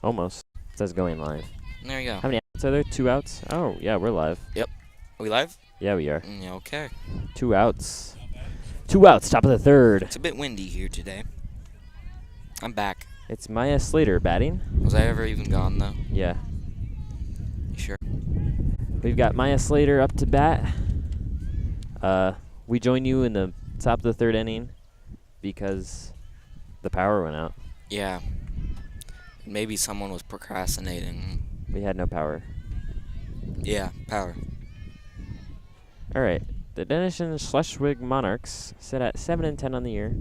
Almost. It says going live. There you go. How many outs are there? 2 outs? Oh, yeah, we're live. Yep. Are we live? Yeah, we are. Okay. 2 outs. 2 outs, top of the third. It's a bit windy here today. I'm back. It's Maya Slater batting. Was I ever even gone, though? Yeah. You sure? We've got Maya Slater up to bat. We join you in the top of the third inning because the power went out. Yeah. Maybe someone was procrastinating. We had no power. Yeah, power. All right. The Denison Schleswig Monarchs sit at 7-10 on the year,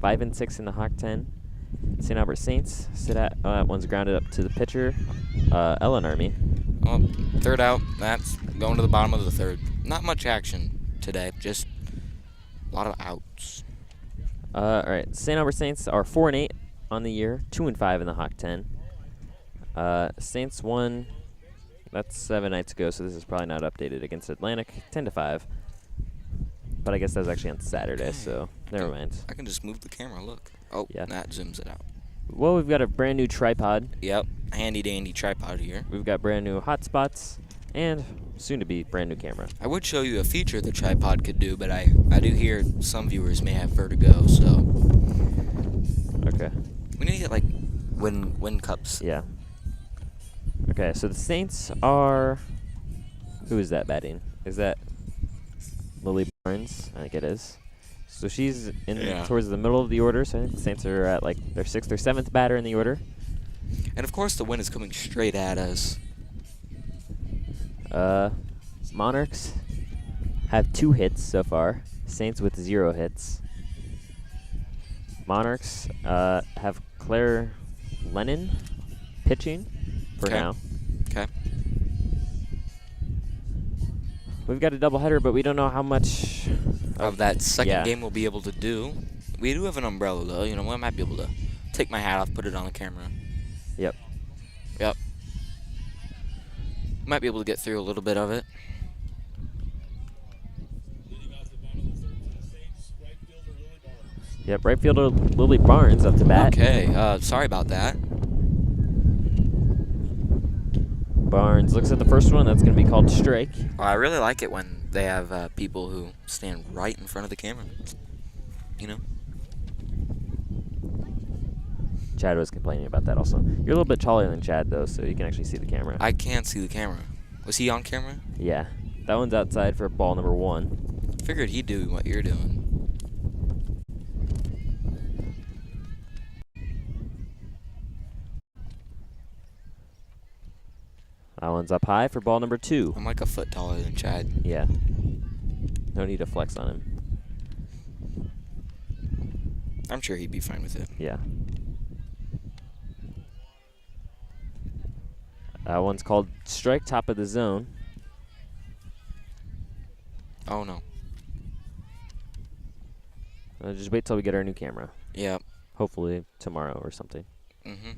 5-6 in the Hawk 10. St. Albert Saints sit at that one's grounded up to the pitcher, Ellen Army. Well, third out. That's going to the bottom of the third. Not much action today. Just a lot of outs. All right. St. Albert Saints are 4-8 on the year, 2-5 in the Hawk 10. Saints won. That's 7 nights ago, so this is probably not updated against Atlantic, 10-5. But I guess that was actually on Saturday, so never mind. I can just move the camera. Look. Oh, Yeah. that zooms it out. Well, we've got a brand new tripod. Yep. Handy dandy tripod here. We've got brand new hotspots and soon to be brand new camera. I would show you a feature the tripod could do, but I do hear some viewers may have vertigo, so Okay. we need to get like win cups. Yeah. Okay, so the Saints are. Who is that batting? Is that Lily Barnes? I think it is. So she's in towards the middle of the order. So I think the Saints are at like their 6th or 7th batter in the order. And of course, the wind is coming straight at us. Monarchs have 2 hits so far. Saints with 0 hits. Monarchs have Claire Lennon pitching for now. Okay. We've got a doubleheader, but we don't know how much Of that second game we'll be able to do. We do have an umbrella, though. You know, I might be able to take my hat off, put it on the camera. Yep. Yep. Might be able to get through a little bit of it. Yep, right fielder Lily Barnes up to bat. Okay, sorry about that. Barnes looks at the first one. That's going to be called strike. Well, I really like it when they have people who stand right in front of the camera. You know? Chad was complaining about that also. You're a little bit taller than Chad, though, so you can actually see the camera. I can't see the camera. Was he on camera? Yeah. That one's outside for ball number 1. Figured he'd do what you're doing. That one's up high for ball number 2. I'm like a foot taller than Chad. Yeah. No need to flex on him. I'm sure he'd be fine with it. Yeah. That one's called strike, top of the zone. Oh, no. Just wait till we get our new camera. Yep. Hopefully tomorrow or something. Mm-hmm.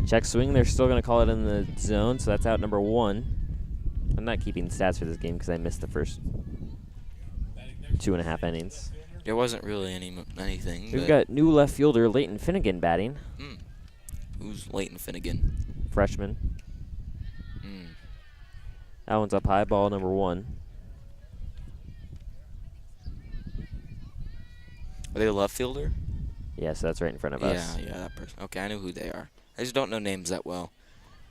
Check swing. They're still going to call it in the zone, so that's out number 1. I'm not keeping stats for this game because I missed the first 2.5 innings. There wasn't really anything. We've got new left fielder Leighton Finnegan batting. Who's Leighton Finnegan? Freshman. That one's up high, ball number 1. Are they a left fielder? Yeah, so that's right in front of us. Yeah, that person. Okay, I know who they are. I just don't know names that well.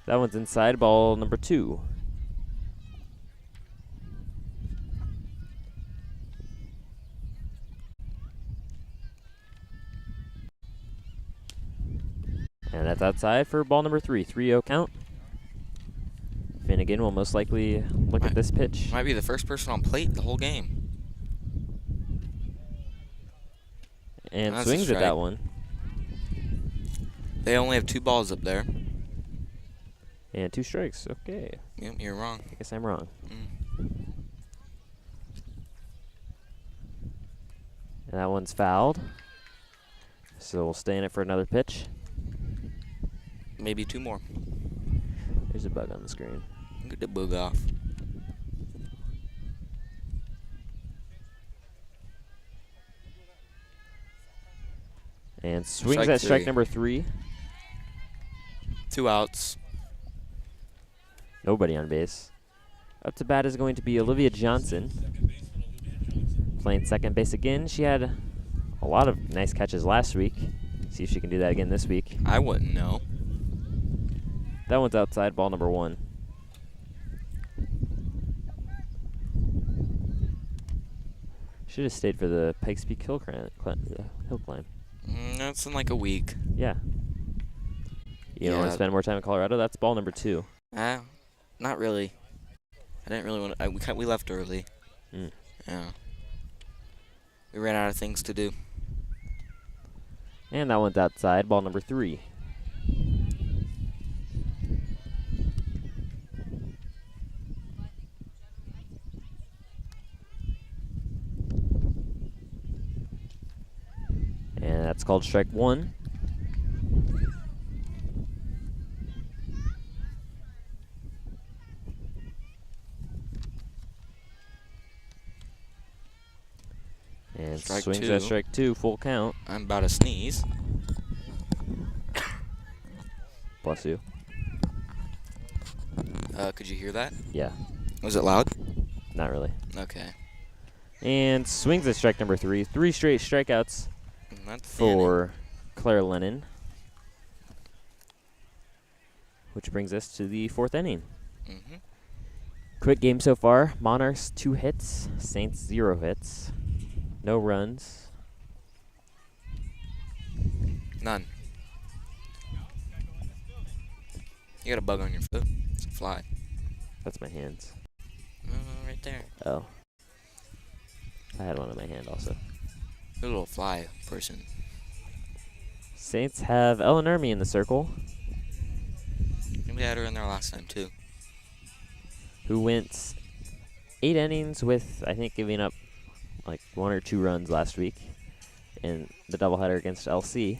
That one's inside, ball number 2. And that's outside for ball number 3. 3-0 count. Finnegan will most likely look at this pitch. Might be the first person on plate the whole game. And That's swings at that one. They only have 2 balls up there. And 2 strikes. Okay. Yep, you're wrong. I guess I'm wrong. And that one's fouled. So we'll stay in it for another pitch. Maybe 2 more. There's a bug on the screen. Get the bug off. And swings at strike number 3. 2 outs. Nobody on base. Up to bat is going to be Olivia Johnson. Playing second base again. She had a lot of nice catches last week. See if she can do that again this week. I wouldn't know. That one's outside, ball number 1. Should have stayed for the Pikes Peak hill climb. That's in like a week. Yeah. You don't want to spend more time in Colorado? That's ball number 2. Not really. I didn't really want to. We left early. Yeah. We ran out of things to do. And that one's outside, ball number 3. And that's called strike 1. And Strike swings 2. at strike 2, full count. I'm about to sneeze. Bless you. Could you hear that? Yeah, Was it loud? not really. Okay. And swings at strike number 3. 3 straight strikeouts That's for Claire Lennon. Which brings us to the 4th inning. Quick game so far. Monarchs 2 hits, Saints 0 hits. No runs. None. You got a bug on your foot. It's a fly. That's my hands. Right there. Oh. I had one in my hand also. You're a little fly person. Saints have Ellen Ermey in the circle, We had her in there last time too. who went 8 innings with, I think, giving up like 1 or 2 runs last week in the doubleheader against LC.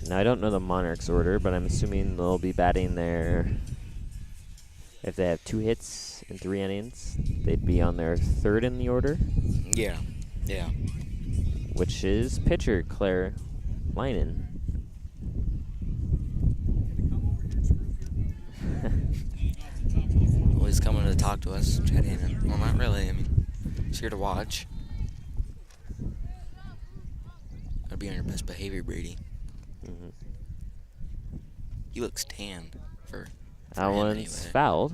Now, I don't know the Monarchs order, but I'm assuming they'll be batting their, if they have 2 hits in 3 innings, they'd be on their 3rd in the order, Yeah. which is pitcher Claire Leinen. Well, he's coming to talk to us, chatting. Well, not really. I mean, he's here to watch. Gotta be on your best behavior, Brady. He looks tan for That him one's anyway. fouled.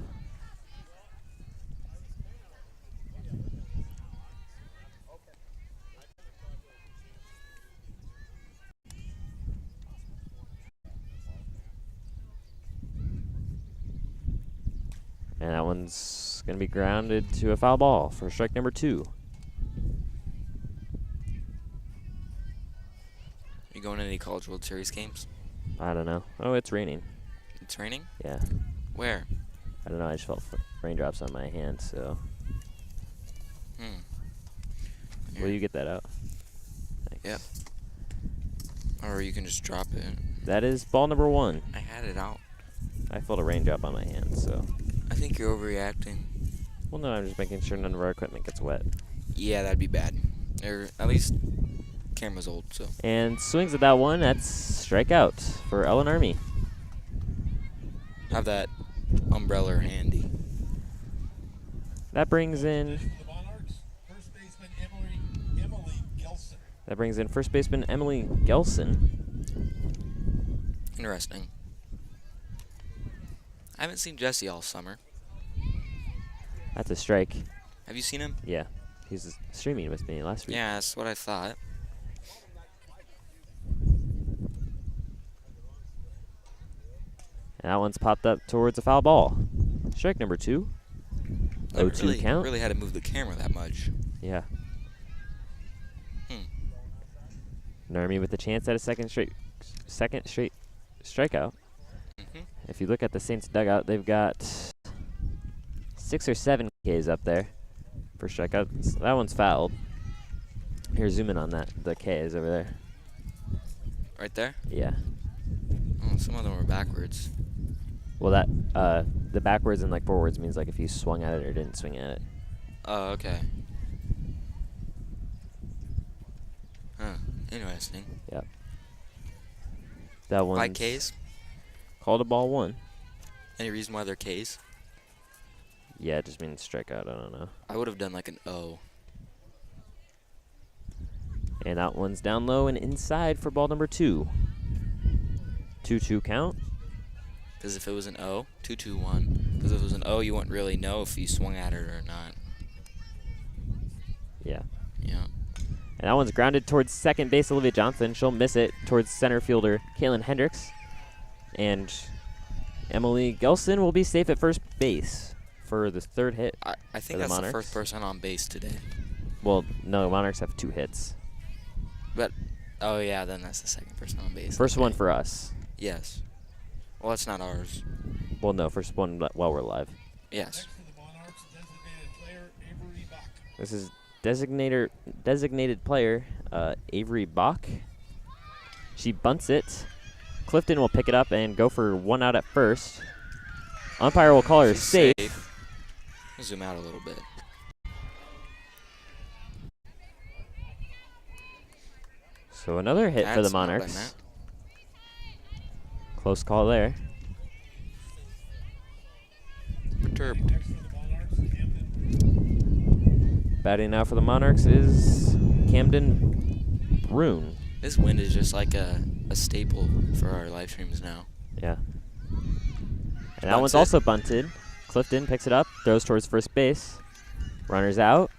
And that one's going to be grounded to a foul ball for strike number 2. You going to any College World Series games? I don't know. Oh, it's raining. It's raining? Yeah. Where? I don't know. I just felt raindrops on my hand, so. Will you get that out? Thanks. Yep. Or you can just drop it. That is ball number 1. I had it out. I felt a raindrop on my hand, so. I think you're overreacting. Well, no, I'm just making sure none of our equipment gets wet. Yeah, that'd be bad. Or at least camera's old, so. And swings at that one. That's strikeout for Ellen Ermey. Have that umbrella handy. That brings in. First baseman Emily Gelson. That brings in first baseman Emily Gelson. Interesting. I haven't seen Jesse all summer. That's a strike. Have you seen him? Yeah, he's streaming with me last week. Yeah, that's what I thought. And that one's popped up towards a foul ball. Strike number 2. I 0-2 count. really had to move the camera that much. Yeah. Nermi with the chance at a second straight strikeout. If you look at the Saints dugout, they've got 6 or 7 Ks up there for strikeouts. That one's fouled. Here, zoom in on that. The K is over there. Right there? Yeah. Oh, some of them were backwards. Well, that the backwards and like forwards means like if you swung at it or didn't swing at it. Oh, okay. Huh. Interesting. Yep. That one's 5 Ks? called a ball 1. Any reason why they're Ks? Yeah, it just means strikeout. I don't know. I would have done like an O. And that one's down low and inside for ball number 2. 2-2 count. Because if it was an O, 2-2-1. Because if it was an O, you wouldn't really know if you swung at it or not. Yeah. Yeah. And that one's grounded towards second base, Olivia Johnson. She'll miss it towards center fielder, Kaylin Hendricks. And Emily Gelson will be safe at first base for the 3rd hit. I think the that's the Monarchs. first person on base today. Well, no, Monarchs have 2 hits. But, oh yeah, then that's the second person on base. First Okay. one for us. Yes. Well, it's not ours. Well, no, first one while we're live. Yes. Next for the Monarchs, designated player Avery Bach. This is designated player Avery Bach. She bunts it. Clifton will pick it up and go for 1 out at first. Umpire will call her She's safe. Zoom out a little bit. So another hit for the That's not bad, Monarchs. Matt. Close call there. Perturbed. Next for the Monarchs, Camden. Batting now for the Monarchs is Camden Brune. This wind is just like a staple for our live streams now. Yeah. And that Bunts one's it. also bunted. Clifton picks it up, throws towards first base. Runners out.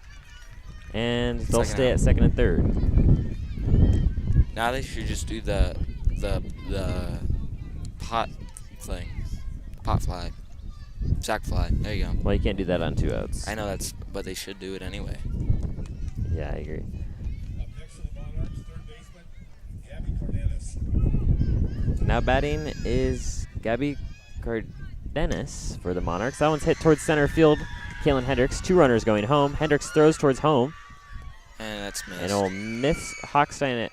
And they'll Second stay out. at second and third. Now they should just do the pot thing. Pot fly. Sack fly. There you go. Well, you can't do that on 2 outs. I know but they should do it anyway. Yeah, I agree. Up next for the Monarchs, third baseman, Gabby Cardenas. Now batting is Gabby Cardenas for the Monarchs. That one's hit towards center field. Kaylin Hendricks, 2 runners going home. Hendricks throws towards home. And that's missed. And it'll miss Hochstein at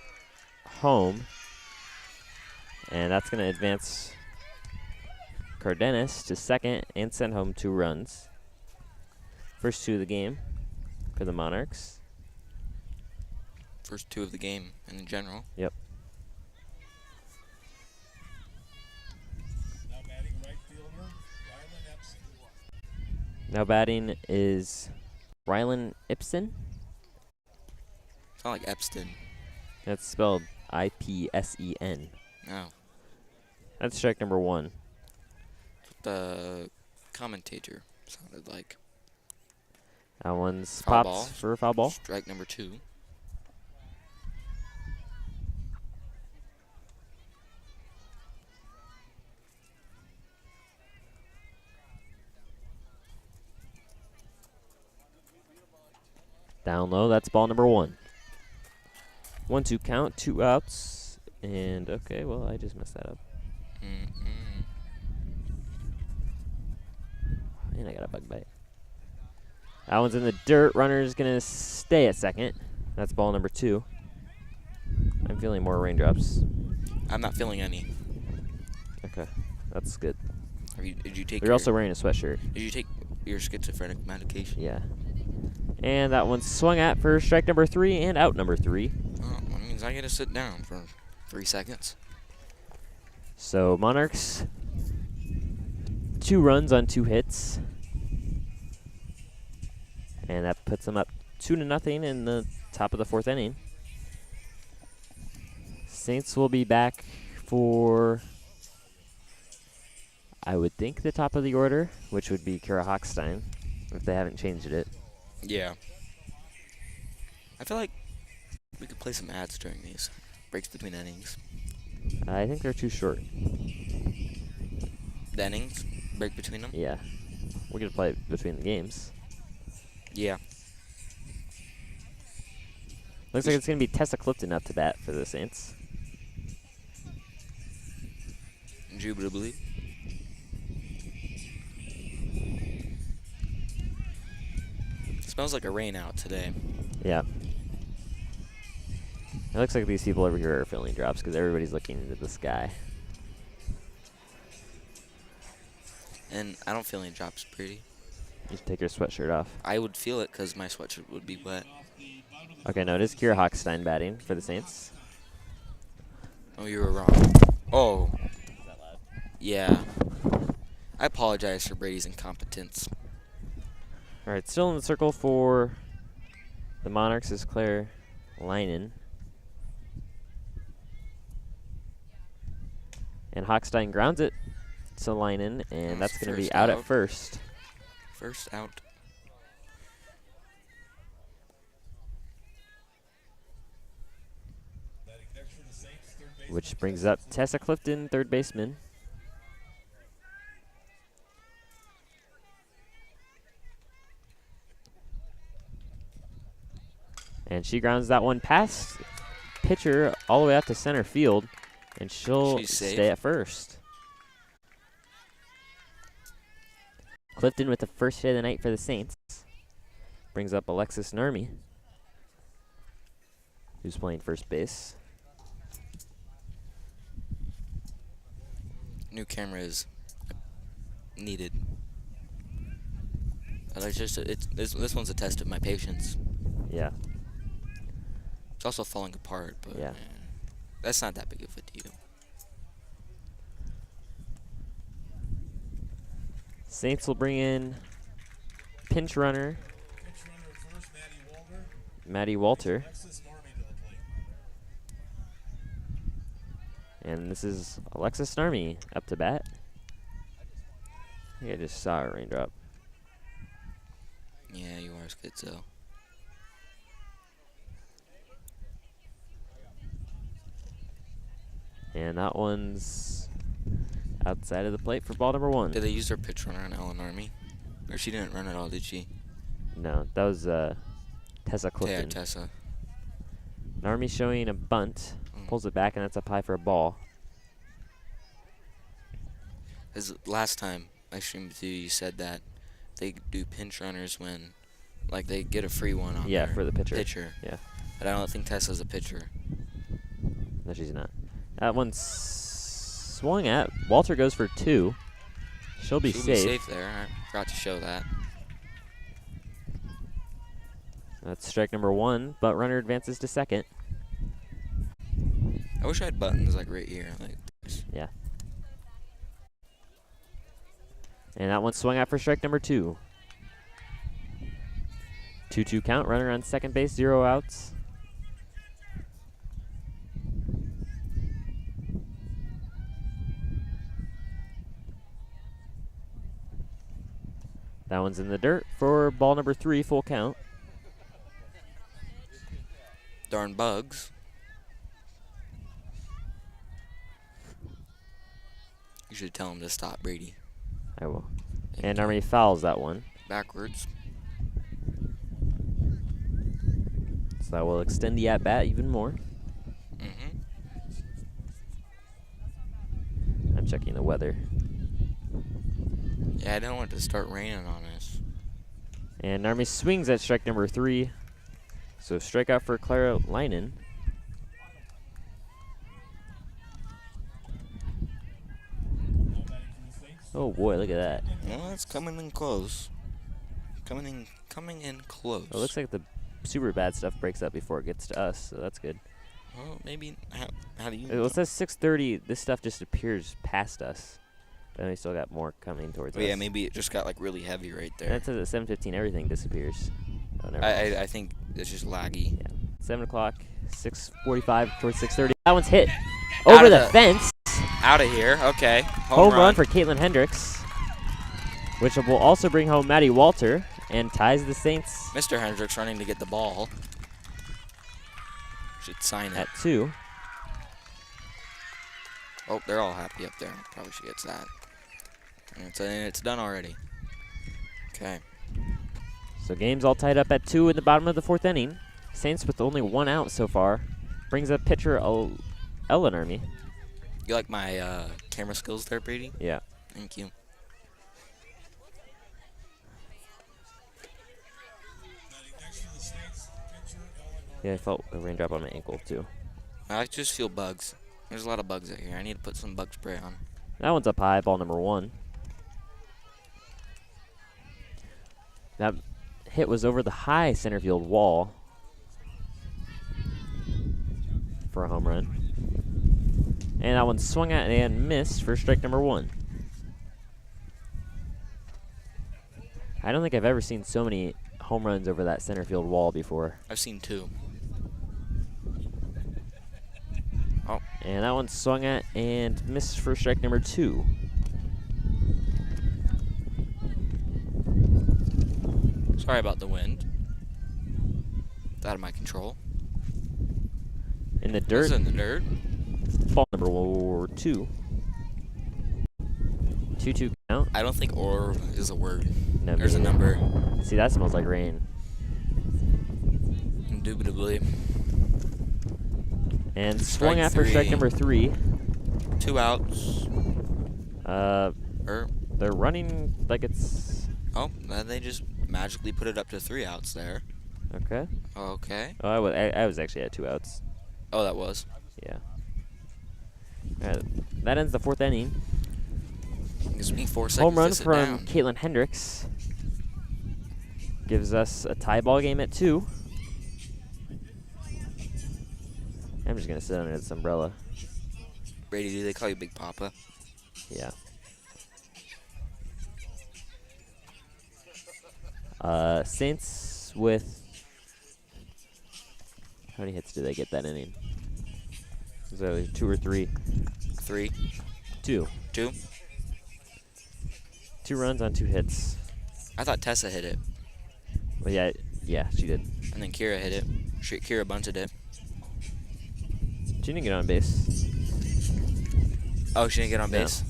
home. And that's going to advance Cardenas to second and send home 2 runs. First 2 of the game for the Monarchs. First 2 of the game in general. Yep. Now batting right fielder, Rylan Epson. Now batting is Rylan Ipson. It's not like Epstein. That's spelled I-P-S-E-N. No. That's strike number 1. The commentator sounded like. That one's Foul popped ball. for a foul ball. Strike number 2. Down low, that's ball number 1. 1-2 count, 2 outs. And okay, well, I just messed that up. And I got a bug bite. That one's in the dirt. Runner's going to stay at second. That's ball number 2. I'm feeling more raindrops. I'm not feeling any. Okay, that's good. Did you take You're also wearing a sweatshirt. Did you take your schizophrenic medication? Yeah. And that one's swung at for strike number 3 and out number 3. Oh, that means I get to sit down for 3 seconds. So Monarchs, 2 runs on 2 hits. And that puts them up 2-0 in the top of the 4th inning. Saints will be back for, I would think, the top of the order, which would be Kara Hochstein, if they haven't changed it. Yeah. I feel like we could play some ads during these breaks between innings. I think they're too short. The innings? Break between them? Yeah. We're going to play it between the games. Yeah. Looks like it's going to be Tessa Clifton up to bat for the Saints. Indubitably. Smells like a rain out today. Yeah. It looks like these people over here are feeling drops because everybody's looking into the sky. And I don't feel any drops, Brady. You should take your sweatshirt off. I would feel it because my sweatshirt would be wet. Okay, no, it is Kira Hochstein batting for the Saints. Oh, you were wrong. Oh. Yeah. I apologize for Brady's incompetence. All right, still in the circle for the Monarchs is Claire Leinen. And Hochstein grounds it to Leinen, and that's going to be First out at out. first. First out. Batting next for the Saints, third baseman. Which brings up Tessa Clifton, third baseman. And she grounds that one past pitcher all the way out to center field, and she'll She's safe. stay at first. Clifton with the first hit of the night for the Saints. Brings up Alexis Narmi, who's playing first base. New camera is needed. This one's a test of my patience. Yeah. It's also falling apart, but Yeah. that's not that big of a deal. Saints will bring in pinch runner Pitch runner at first, Maddie Walter. Alexis Norby to the plate. And this is Alexis Narmi up to bat. I think I just saw a raindrop. Yeah, you are schizo. And that one's outside of the plate for ball number one. Did they use their pitch runner on Ellen Army? Or she didn't run at all, did she? No, that was Tessa Yeah, Clifton. Tessa. Narmi showing a bunt. Pulls it back, and that's up high for a ball. As last time I streamed with you, you said that they do pinch runners when, like, they get a free one on Yeah, their for the pitcher. Yeah. But I don't think Tessa's a pitcher. No, she's not. That one's swung at. Walter goes for two. She'll be She'll safe. be safe there. I forgot to show that. That's strike number one, but runner advances to second. I wish I had buttons like right here. Like this. Yeah. And that one swung out for strike number two. 2-2 count. Runner on second base, 0 outs. That one's in the dirt for ball number three, full count. Darn bugs. You should tell him to stop, Brady. I will. Thank And you. Army fouls that one. Backwards. So that will extend the at-bat even more. Mm-hmm. I'm checking the weather. Yeah, I don't want it to start raining on us. And Army swings at strike number three. So strikeout for Clara Leinen. Now batting for the Saints. Oh boy, look at that. Well, it's coming in close. Coming in close. It looks like the super bad stuff breaks up before it gets to us, so that's good. Well, maybe. How do you? It says 6:30. This stuff just appears past us. But then we still got more coming towards Oh, us. yeah, maybe it just got like really heavy right And there. it says at 7:15 everything disappears. Oh, never mind. I think it's just laggy. Yeah. 7 o'clock, 6:45 towards 6:30. That one's hit over of the the- fence. Out of here. Okay. Home run for Caitlin Hendricks, which will also bring home Maddie Walter and ties the Saints Mr. Hendricks running to get the ball. Should sign it. at 2. Oh, they're all happy up there. Probably she gets that. And it's done already. Okay. So game's all tied up at 2 in the bottom of the 4th inning. Saints with only 1 out so far. Brings up pitcher Ellen Army. You like my camera skills there, Brady? Yeah. Thank you. Batting next for the Saints, pitcher Ellen Norby. Yeah, I felt a raindrop on my ankle too. I just feel bugs. There's a lot of bugs out here. I need to put some bug spray on. That one's up high, ball number 1. That hit was over the high center field wall for a home run. And that one swung at and missed for strike number 1. I don't think I've ever seen so many home runs over that center field wall before. I've seen 2. And that one swung at and missed for strike number 2. Sorry about the wind. It's out of my control. In the dirt. It's in the dirt. Ball number 2. 2-2 count. I don't think "or" is a word. No, There's a me number. neither. See, that smells like rain. Indubitably. And Strike swung at for strike 3. number 3. 2 outs. They're running like it's Oh, then they just magically put it up to 3 outs there. okay. Okay. Oh, I was actually at 2 outs. Oh, that was. Yeah. That ends the 4th inning. Gives me 4 seconds Home run to sit from down. Caitlin Hendricks gives us a tie ball game at 2. I'm just gonna sit under this umbrella. Brady, do they call you Big Papa? Yeah. Saints with how many hits do they get that inning? Was that 2 or 3? 3. 2. 2. 2 runs on 2 hits. I thought Tessa hit it, Well, yeah, she did. and then Kira hit it. Kira bunted it. She didn't get on base. Oh, she didn't get on No. base?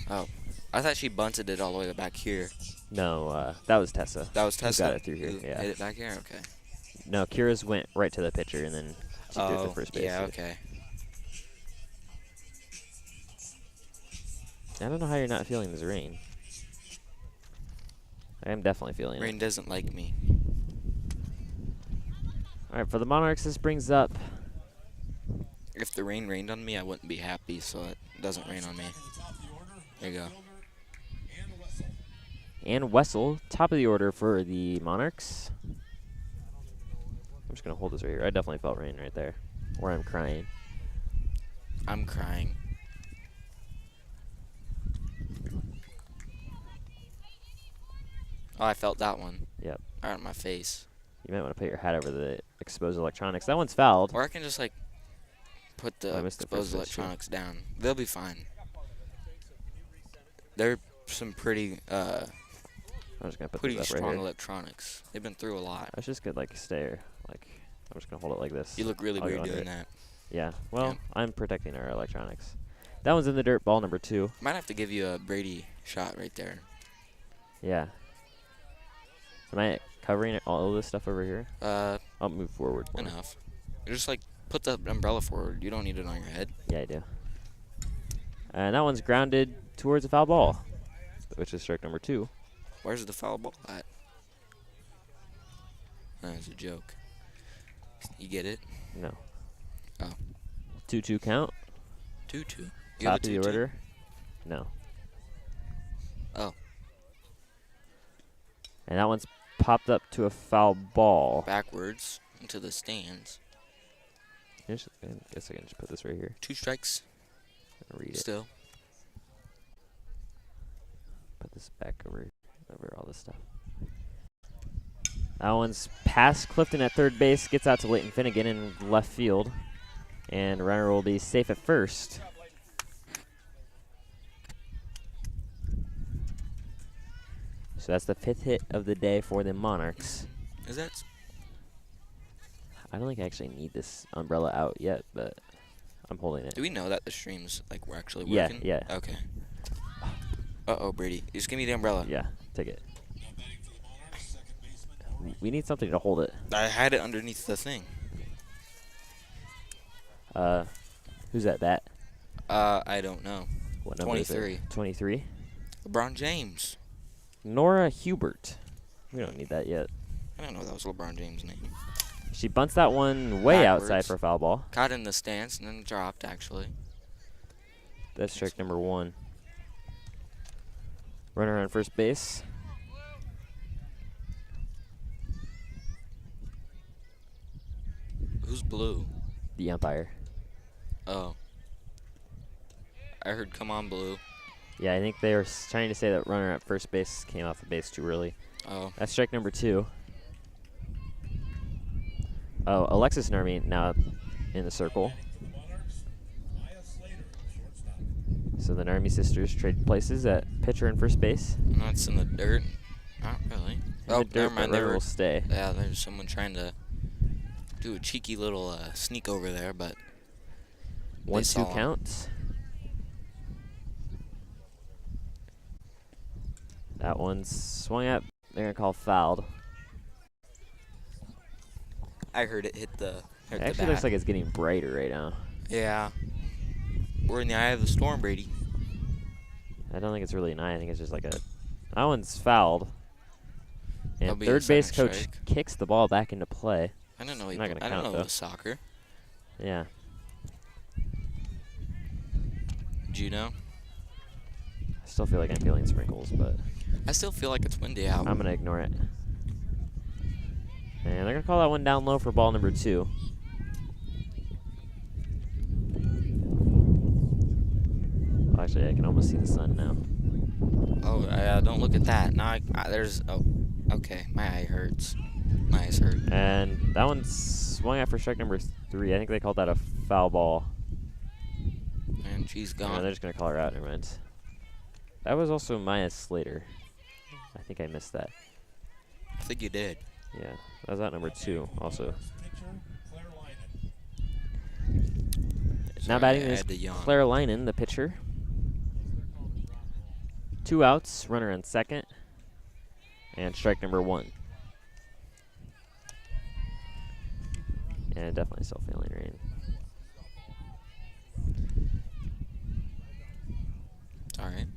Oh. I thought she bunted it all the way back here. No, that was Tessa. That was Who Tessa? got it through here, Who yeah. hit it back here? Okay. No, Kira's went right to the pitcher and then she threw it Oh, to first base. yeah, okay. I don't know how you're not feeling this rain. I am definitely feeling Rain it. doesn't like me. All right, for the Monarchs, this brings up If the rain rained on me, I wouldn't be happy, so it doesn't rain on me. There you go. Ann Wessel, top of the order for the Monarchs. I'm just going to hold this right here. I definitely felt rain right there. Or I'm crying. I'm crying. Oh, I felt that one. Yep. Right on my face. You might want to put your hat over the exposed electronics. That one's fouled. Or I can just, like, put Oh, I the missed the exposed first pitch, too. electronics down. They'll be fine. They're some pretty, I'm just going to put pretty this up right strong here. electronics. They've been through a lot. I just could, like, stay. Like, I'm just going to hold it like this. You look really I'll go weird under doing it. that. Yeah. Well, Yeah. I'm protecting our electronics. That one's in the dirt, ball number 2. Might have to give you a Brady shot right there. Yeah. Am I covering all of this stuff over here? I'll move forward more. Enough. You just, like, put the umbrella forward. You don't need it on your head. Yeah, I do. And that one's grounded towards a foul ball, which is strike number 2. Where's the foul ball at? That's a joke. You get it? No. Oh. 2-2 count. 2-2. Top of the order. No. Oh. And that one's popped up to a foul ball. Backwards into the stands. I guess I can just put this right here 2 strikes and read it. still. Put this back over all this stuff. That one's past Clifton at third base, gets out to Leighton Finnegan in left field, and runner will be safe at first. So that's the 5th hit of the day for the Monarchs. Is that? I don't think I actually need this umbrella out yet, but I'm holding it. Do we know that the streams like we're actually Yeah, working? yeah. Okay. Uh-oh, Brady. Just give me the umbrella. Yeah, take it. We need something to hold it. I had it underneath the thing. Who's that bat? I don't know. What number is it? 23. 23. LeBron James. Nora Hubert. We don't need that yet. I don't know that was LeBron James' name. She bunts that one way outside Backwards. for a foul ball. Caught in the stance and then dropped, actually. That's strike number 1. Runner on first base. Blue? The umpire. Oh. I heard come on, Blue. Yeah, I think they were trying to say that runner at first base came off the base too early. Oh. That's strike number 2. Oh, Alexis and Army now in the circle. So the Army sisters trade places at pitcher and first base. No, it's in the dirt. Not really. In the dirt, Never mind. but They runner were, will stay. yeah, there's someone trying to do a cheeky little sneak over there, but 1-2 count. That one's swung at. They're gonna call fouled. I heard it hit the. It actually looks like it's getting brighter right now. Yeah. We're in the eye of the storm, Brady. I don't think it's really an eye. I think it's just like a. That one's fouled. That'll And be a third base second coach strike. kicks the ball back into play. I don't know. Not gonna I don't count, know though. it was soccer. Yeah. Did you know? I still feel like I'm feeling sprinkles, but I still feel like it's windy out. I'm gonna ignore it. And they're gonna call that one down low for ball number 2. Well, actually, I can almost see the sun now. Oh, don't look at that. Now there's. Oh, okay. My eye hurts. My eyes hurt. And that one's swung at for strike number 3. I think they called that a foul ball. And she's No, gone. they're just gonna call her out. Never mind. That was also Maya Slater. I think I missed that. I think you did. Yeah, that was at number 2 also. Now Sorry, batting I is had to yawn. Claire Linen, the pitcher. 2 outs, runner on second, and strike number 1. And definitely still feeling rain. All right.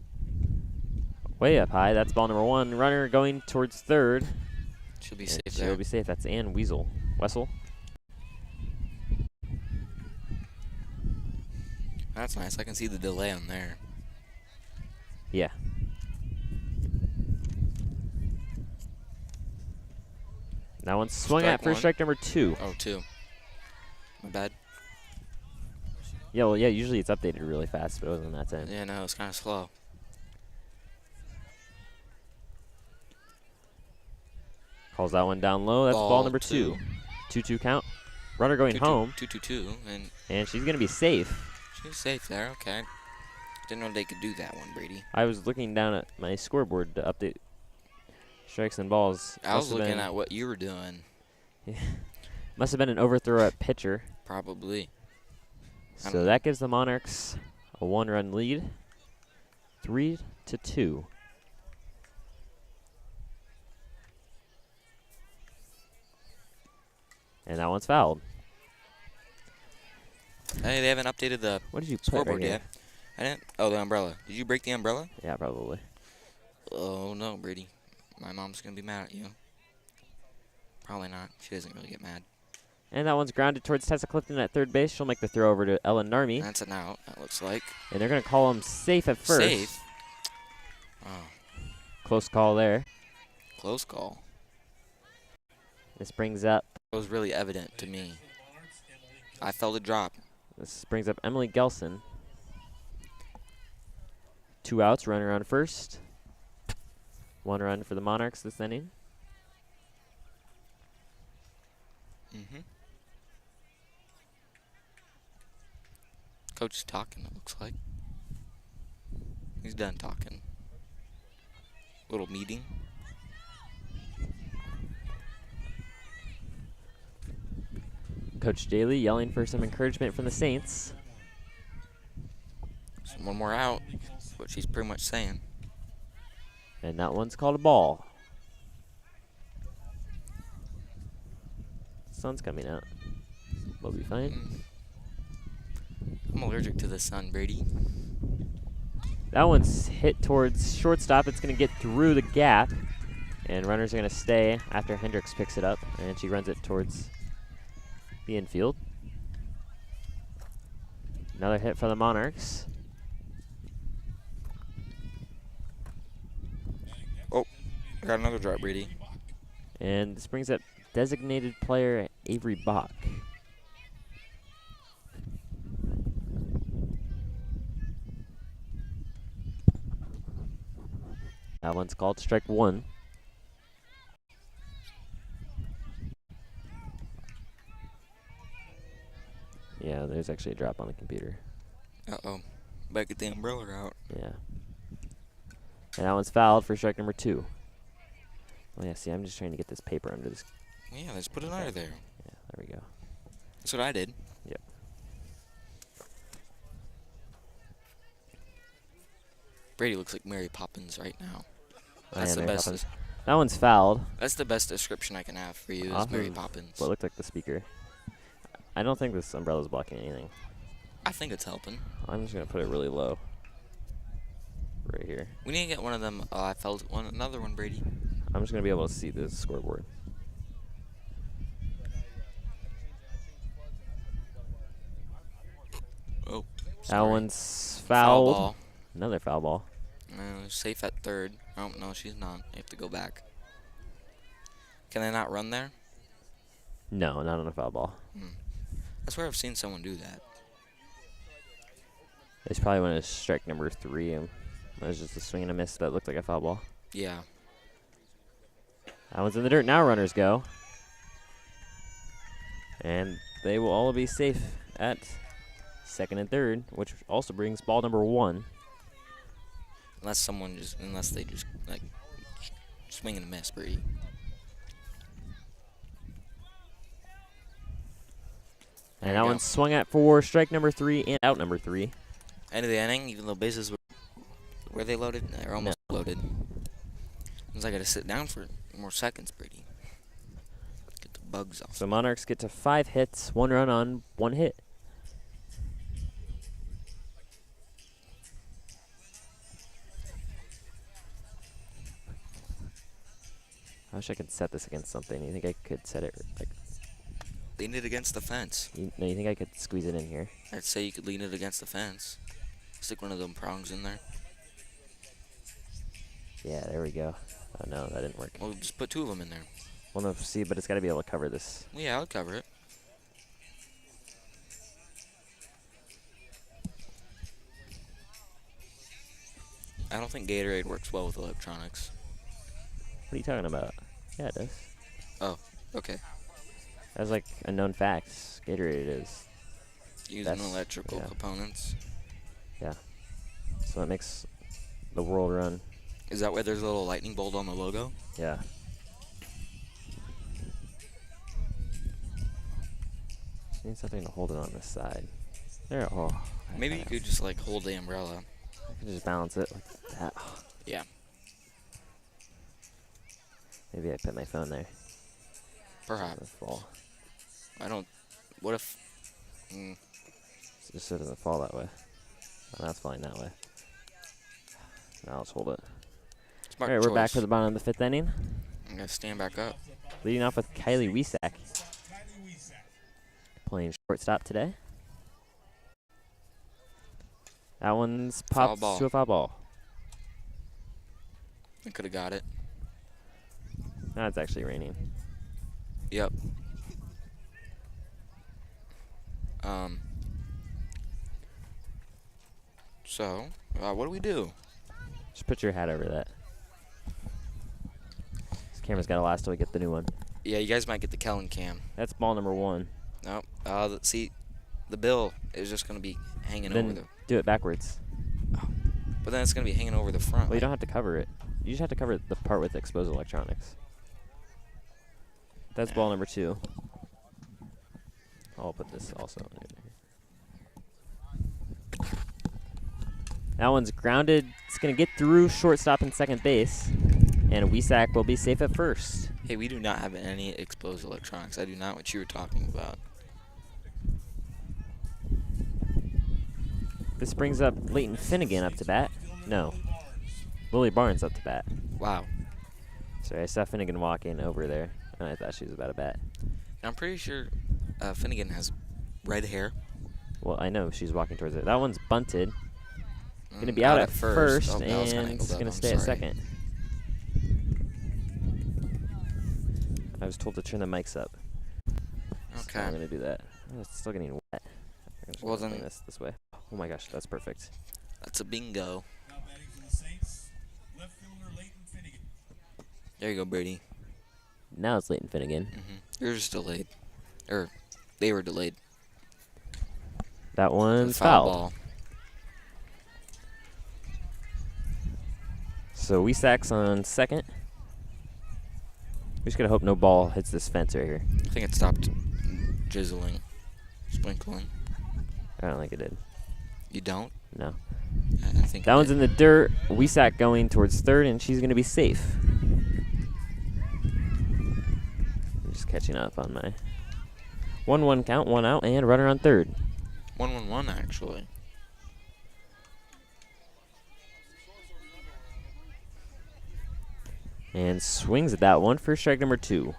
Way up high, that's ball number 1. Runner going towards third. She'll be And safe she'll there. be safe. That's Ann Wessel. That's nice. I can see the delay on there. Yeah. That one's swung Strike at for one. strike number 2. Oh, 2. My bad. Yeah, well, yeah, usually it's updated really fast, but it wasn't that time. Yeah, no, it's kind of slow. Calls that one down low. That's ball Ball number 2. 2-2 count. Runner going 2-2 home, 2-2-2, and and she's going to be safe. she's safe there. Okay. Didn't know they could do that one, Brady. I was looking down at my scoreboard to update strikes and balls. I was looking at what you were doing. Must have been an overthrow at pitcher. Probably. I So don't that gives the Monarchs a 1-run lead. 3-2. And that one's fouled. Hey, they haven't updated the What did you put scoreboard right here? yet. I didn't. Oh, the umbrella. Did you break the umbrella? Yeah, probably. Oh no, Brady. My mom's gonna be mad at you. Probably not. She doesn't really get mad. And that one's grounded towards Tessa Clifton at third base. She'll make the throw over to Ellen Narmi. That's an out. That looks like And they're going to call him safe at first. safe. Oh, Close call there. close call. This brings up It was really evident to me. I felt a drop. Emily Gelson. 2 outs, runner on first. 1 run for the Monarchs this inning. Mm-hmm. Coach is talking, it looks like. He's done talking. Little meeting. Coach Daly yelling for some encouragement from the Saints. So one more out. That's what she's pretty much saying. And that one's called a ball. Sun's coming out. We'll be fine. I'm allergic to the sun, Brady. That one's hit towards shortstop. It's going to get through the gap. And runners are going to stay after Hendricks picks it up. And she runs it towards the infield. Another hit for the Monarchs. Oh, I got another drop, Brady. And this brings up designated player Avery Bach. That one's called strike one. Yeah, there's actually a drop on the computer. Uh-oh. Better get the umbrella out. Yeah. And that one's fouled for strike number 2. Oh, yeah, see, I'm just trying to get this paper under this. Well, yeah, let's put it under there. Yeah, there we go. That's what I did. Yep. Brady looks like Mary Poppins right now. Oh, That's yeah, the Mary best. Poppins. That one's fouled. That's the best description I can have for you. Is Off Mary of Poppins. what looked like the speaker. I don't think this umbrella's blocking anything. I think it's helping. I'm just going to put it really low. Right here. We need to get one of them. I felt another one, Brady. I'm just going to be able to see the scoreboard. Oh, That sorry. one's Foul fouled. ball. Another foul ball. Safe at third. Oh, no, she's not. You have to go back. Can I not run there? No, not on a foul ball. That's where I've seen someone do that. It's probably when it's strike number 3. It was just a swing and a miss that looked like a foul ball. Yeah. That one's in the dirt. Now runners go. And they will all be safe at second and third, which also brings ball number 1. Unless they just, like, swing and a miss, Brady. And that one's swung at for strike number 3 and out number 3. End of the inning, even though bases were they loaded? They're almost loaded. Means I gotta sit down for more seconds, Brady. Get the bugs off. So Monarchs get to 5 hits, 1 run on 1 hit. I wish I could set this against something. You think I could set it like? Lean it against the fence. You think I could squeeze it in here? I'd say you could lean it against the fence. Stick one of them prongs in there. Yeah, there we go. Oh no, that didn't work. Well, just put 2 of them in there. Well, no, see, but it's got to be able to cover this. Well, yeah, I'll cover it. I don't think Gatorade works well with electronics. What are you talking about? Yeah, it does. Oh, okay. That's like a known fact. Gatorade is. Using That's- electrical yeah. components. Yeah. So that makes the world run. Is that why there's a little lightning bolt on the logo? Yeah. Just need something to hold it on this side. There. Oh. Maybe you could just like hold the umbrella. I could just balance it like that. Yeah. Maybe I put my phone there. Perhaps. It'll fall. I don't. What if? Just so it doesn't fall that way. Oh, that's flying that way. Now let's hold it. Smart All right, we're back choice. for the bottom of the 5th inning. I'm gonna stand back up. Leading off with Kylie Wiesack, Kylie Weesack. playing shortstop today. That one's Foul popped ball. to a foul ball. I could have got it. Now it's actually raining. Yep. So, what do we do? Just put your hat over that. This camera's got to last till we get the new one. Yeah, you guys might get the Kellen cam. That's ball number 1. Nope. See, the bill is just gonna be hanging over Then the. do it backwards. But then it's gonna be hanging over the front. Well, you don't have to cover it. You just have to cover the part with exposed electronics. That's ball number 2. I'll put this also in here. That one's grounded. It's going to get through shortstop and second base. And Wiesack will be safe at first. Hey, we do not have any exposed electronics. I do not what you were talking about. This brings up Leighton Finnegan up to bat. No. Lily Barnes up to bat. Wow. Sorry, I saw Finnegan walking over there, and I thought she was about to bat. I'm pretty sure Finnegan has red hair. Well, I know she's walking towards it. That one's bunted. Going to be out at first, Oh, that was kinda and angled it's up. going to I'm stay at sorry. second. I was told to turn the mics up. So I'm Okay. going to do that. Oh, it's still getting wet. I'm just Well, gonna then- bring this way. Oh my gosh, that's perfect. That's a bingo. Now batting for the Saints, left fielder Leighton There you go, Brady. Now it's Leighton Finnegan. Yours delayed. Or, they were delayed. That one's Foul fouled. ball. So Weisak's on second. We just gotta hope no ball hits this fence right here. I think it stopped drizzling, sprinkling. I don't think it did. You don't? No. I think That one's in the dirt. Weisak going towards third, and she's gonna be safe. I'm just catching up on my 1-1 count, 1 out, and runner on third. 1-1-1 actually. And swings at that one for strike number 2.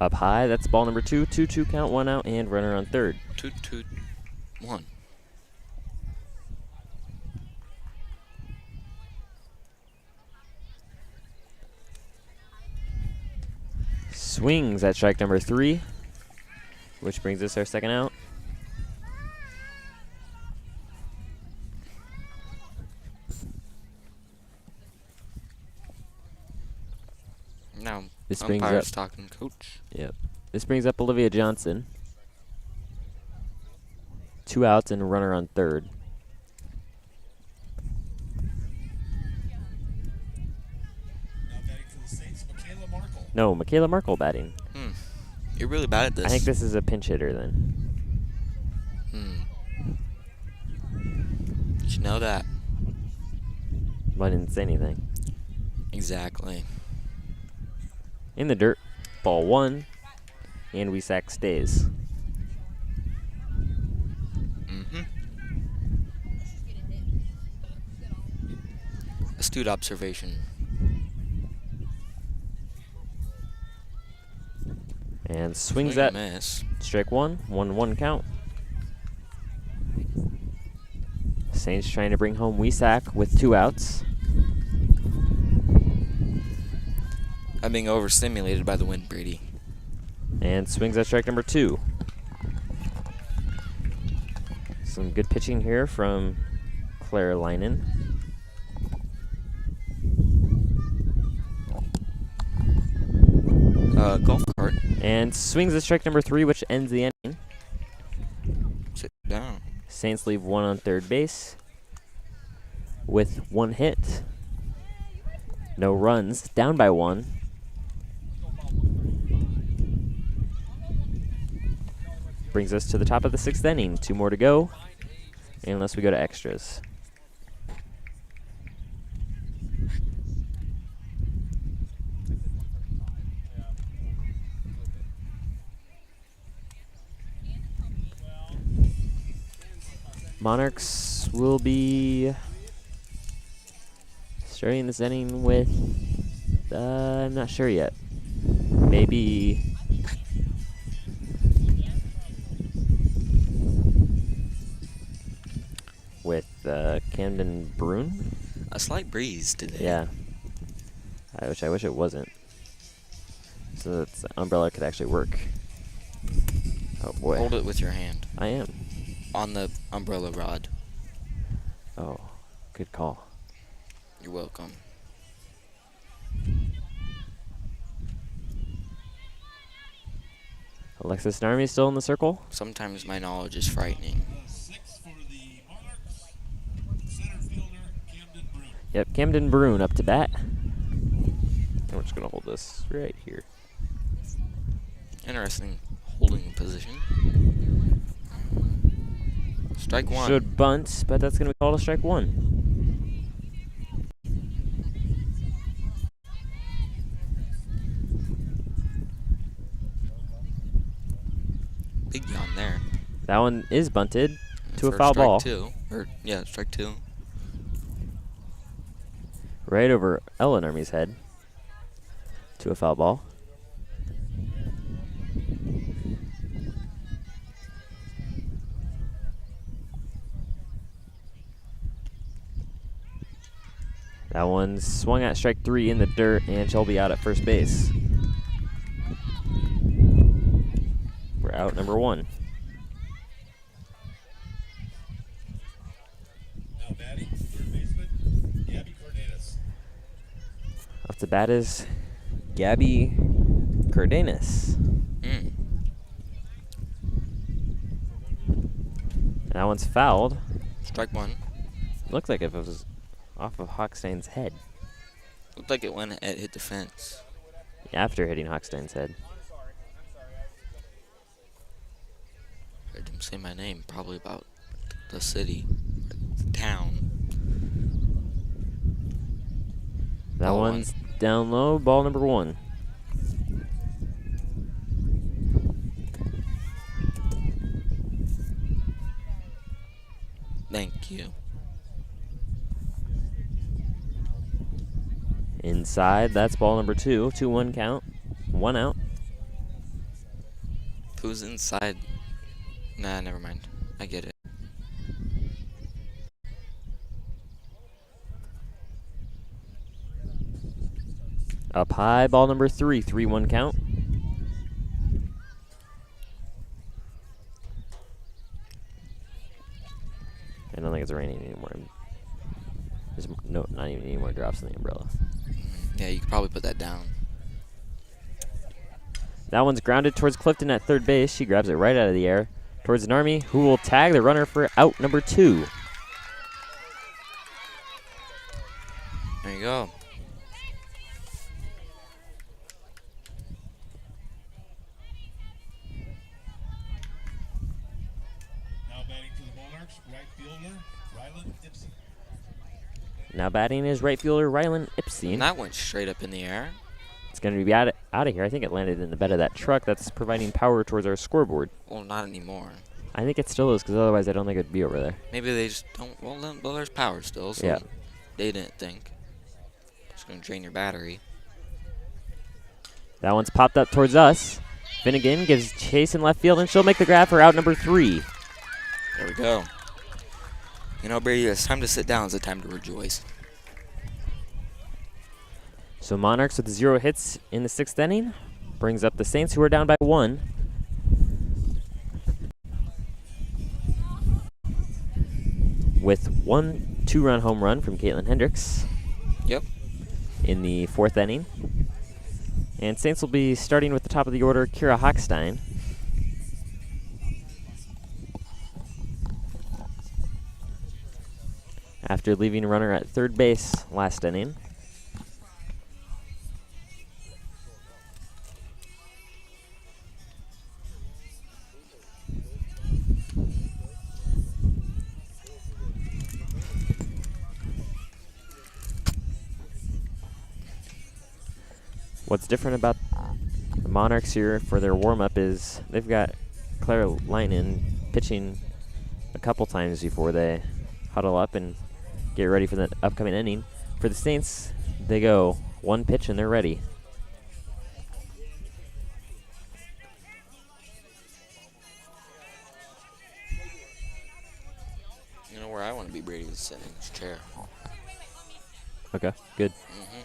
Up high, that's ball number 2. 2-2 count, 1 out, and runner on third. 2-2-1. Swings at strike number 3, which brings us our second out. Now, This brings up umpire's talking coach. Yep. This brings up Olivia Johnson. 2 outs and a runner on third. Now batting for the Saints, Michaela Markle. No, Michaela Markle batting. You're really bad at this. I think this is a pinch hitter then. You should know that. But I didn't say anything. Exactly. In the dirt, ball 1, and Weisak stays. Astute observation. And swings Swing at and miss. strike 1, 1-1 count. Saints trying to bring home Weisak with 2 outs. I'm being overstimulated by the wind, Brady. And swings at strike number 2. Some good pitching here from Claire Leinen. Golf cart. And swings at strike number 3, which ends the inning. Sit down. Saints leave 1 on third base with 1 hit. No runs, down by 1. Brings us to the top of the 6th inning. 2 more to go, unless we go to extras. Monarchs will be starting this inning with, I'm not sure yet. Maybe with Camden Brune. A slight breeze today. Yeah. I wish it wasn't. So that the umbrella could actually work. Oh boy. Hold it with your hand I am. on the umbrella rod. Oh, good call. You're welcome. Alexis Narmi still in the circle. Sometimes my knowledge is frightening. 6 for the Monarchs, center fielder Camden Brune. Yep, Camden Brune up to bat. We're just gonna hold this right here. Interesting holding position. Strike 1. Should bunt, but that's gonna be called a strike 1. Big yawn there. That one is bunted to a For foul strike ball. 2. Yeah, strike 2. Right over Ellen Army's head to a foul ball. That one's swung at strike 3 in the dirt, and she'll be out at first base. for out number 1. Now batting, third baseman, Gabby Cardenas. Up to bat is Gabby Cardenas. Mm. That one's fouled. Strike 1. Looks like if it was off of Hochstein's head. Looked like it hit the fence. After hitting Hochstein's head. Heard him say my name, probably about the city, the town. That Ball one's down low, ball number 1. Thank you. Inside, that's ball number 2. 2-1 count. 1 out. Who's inside? Nah, never mind. I get it. Up high, ball number 3. 3-1 count. I don't think it's raining anymore. There's not even any more drops in the umbrella. Yeah, you could probably put that down. That one's grounded towards Clifton at third base. She grabs it right out of the air towards Narmi, who will tag the runner for out number 2. There you go. Now batting for the Monarchs, right fielder, Rylan Ipsy. Now batting is right fielder Rylan Ipsy. And that went straight up in the air. It's going to be out of here. I think it landed in the bed of that truck that's providing power towards our scoreboard. Well, not anymore. I think it still is, because otherwise I don't think it'd be over there. Maybe they just don't. Well, there's power still, so Yeah. they didn't think. It's going to drain your battery. That one's popped up towards us. Finnegan gives chase in left field, and she'll make the grab for out number 3. There we go. You know, Brady, it's time to sit down. It's a time to rejoice. So Monarchs with 0 hits in the 6th inning brings up the Saints, who are down by 1. With 1 2-run home run from Caitlin Hendricks. Yep. In the 4th inning. And Saints will be starting with the top of the order, Kira Hochstein. After leaving a runner at third base last inning. What's different about the Monarchs here for their warm-up is they've got Claire Leinen pitching a couple times before they huddle up and get ready for the upcoming inning. For the Saints, they go 1 pitch and they're ready. You know where I want to be, Brady, is sitting in his chair. Okay, good. Mm-hmm.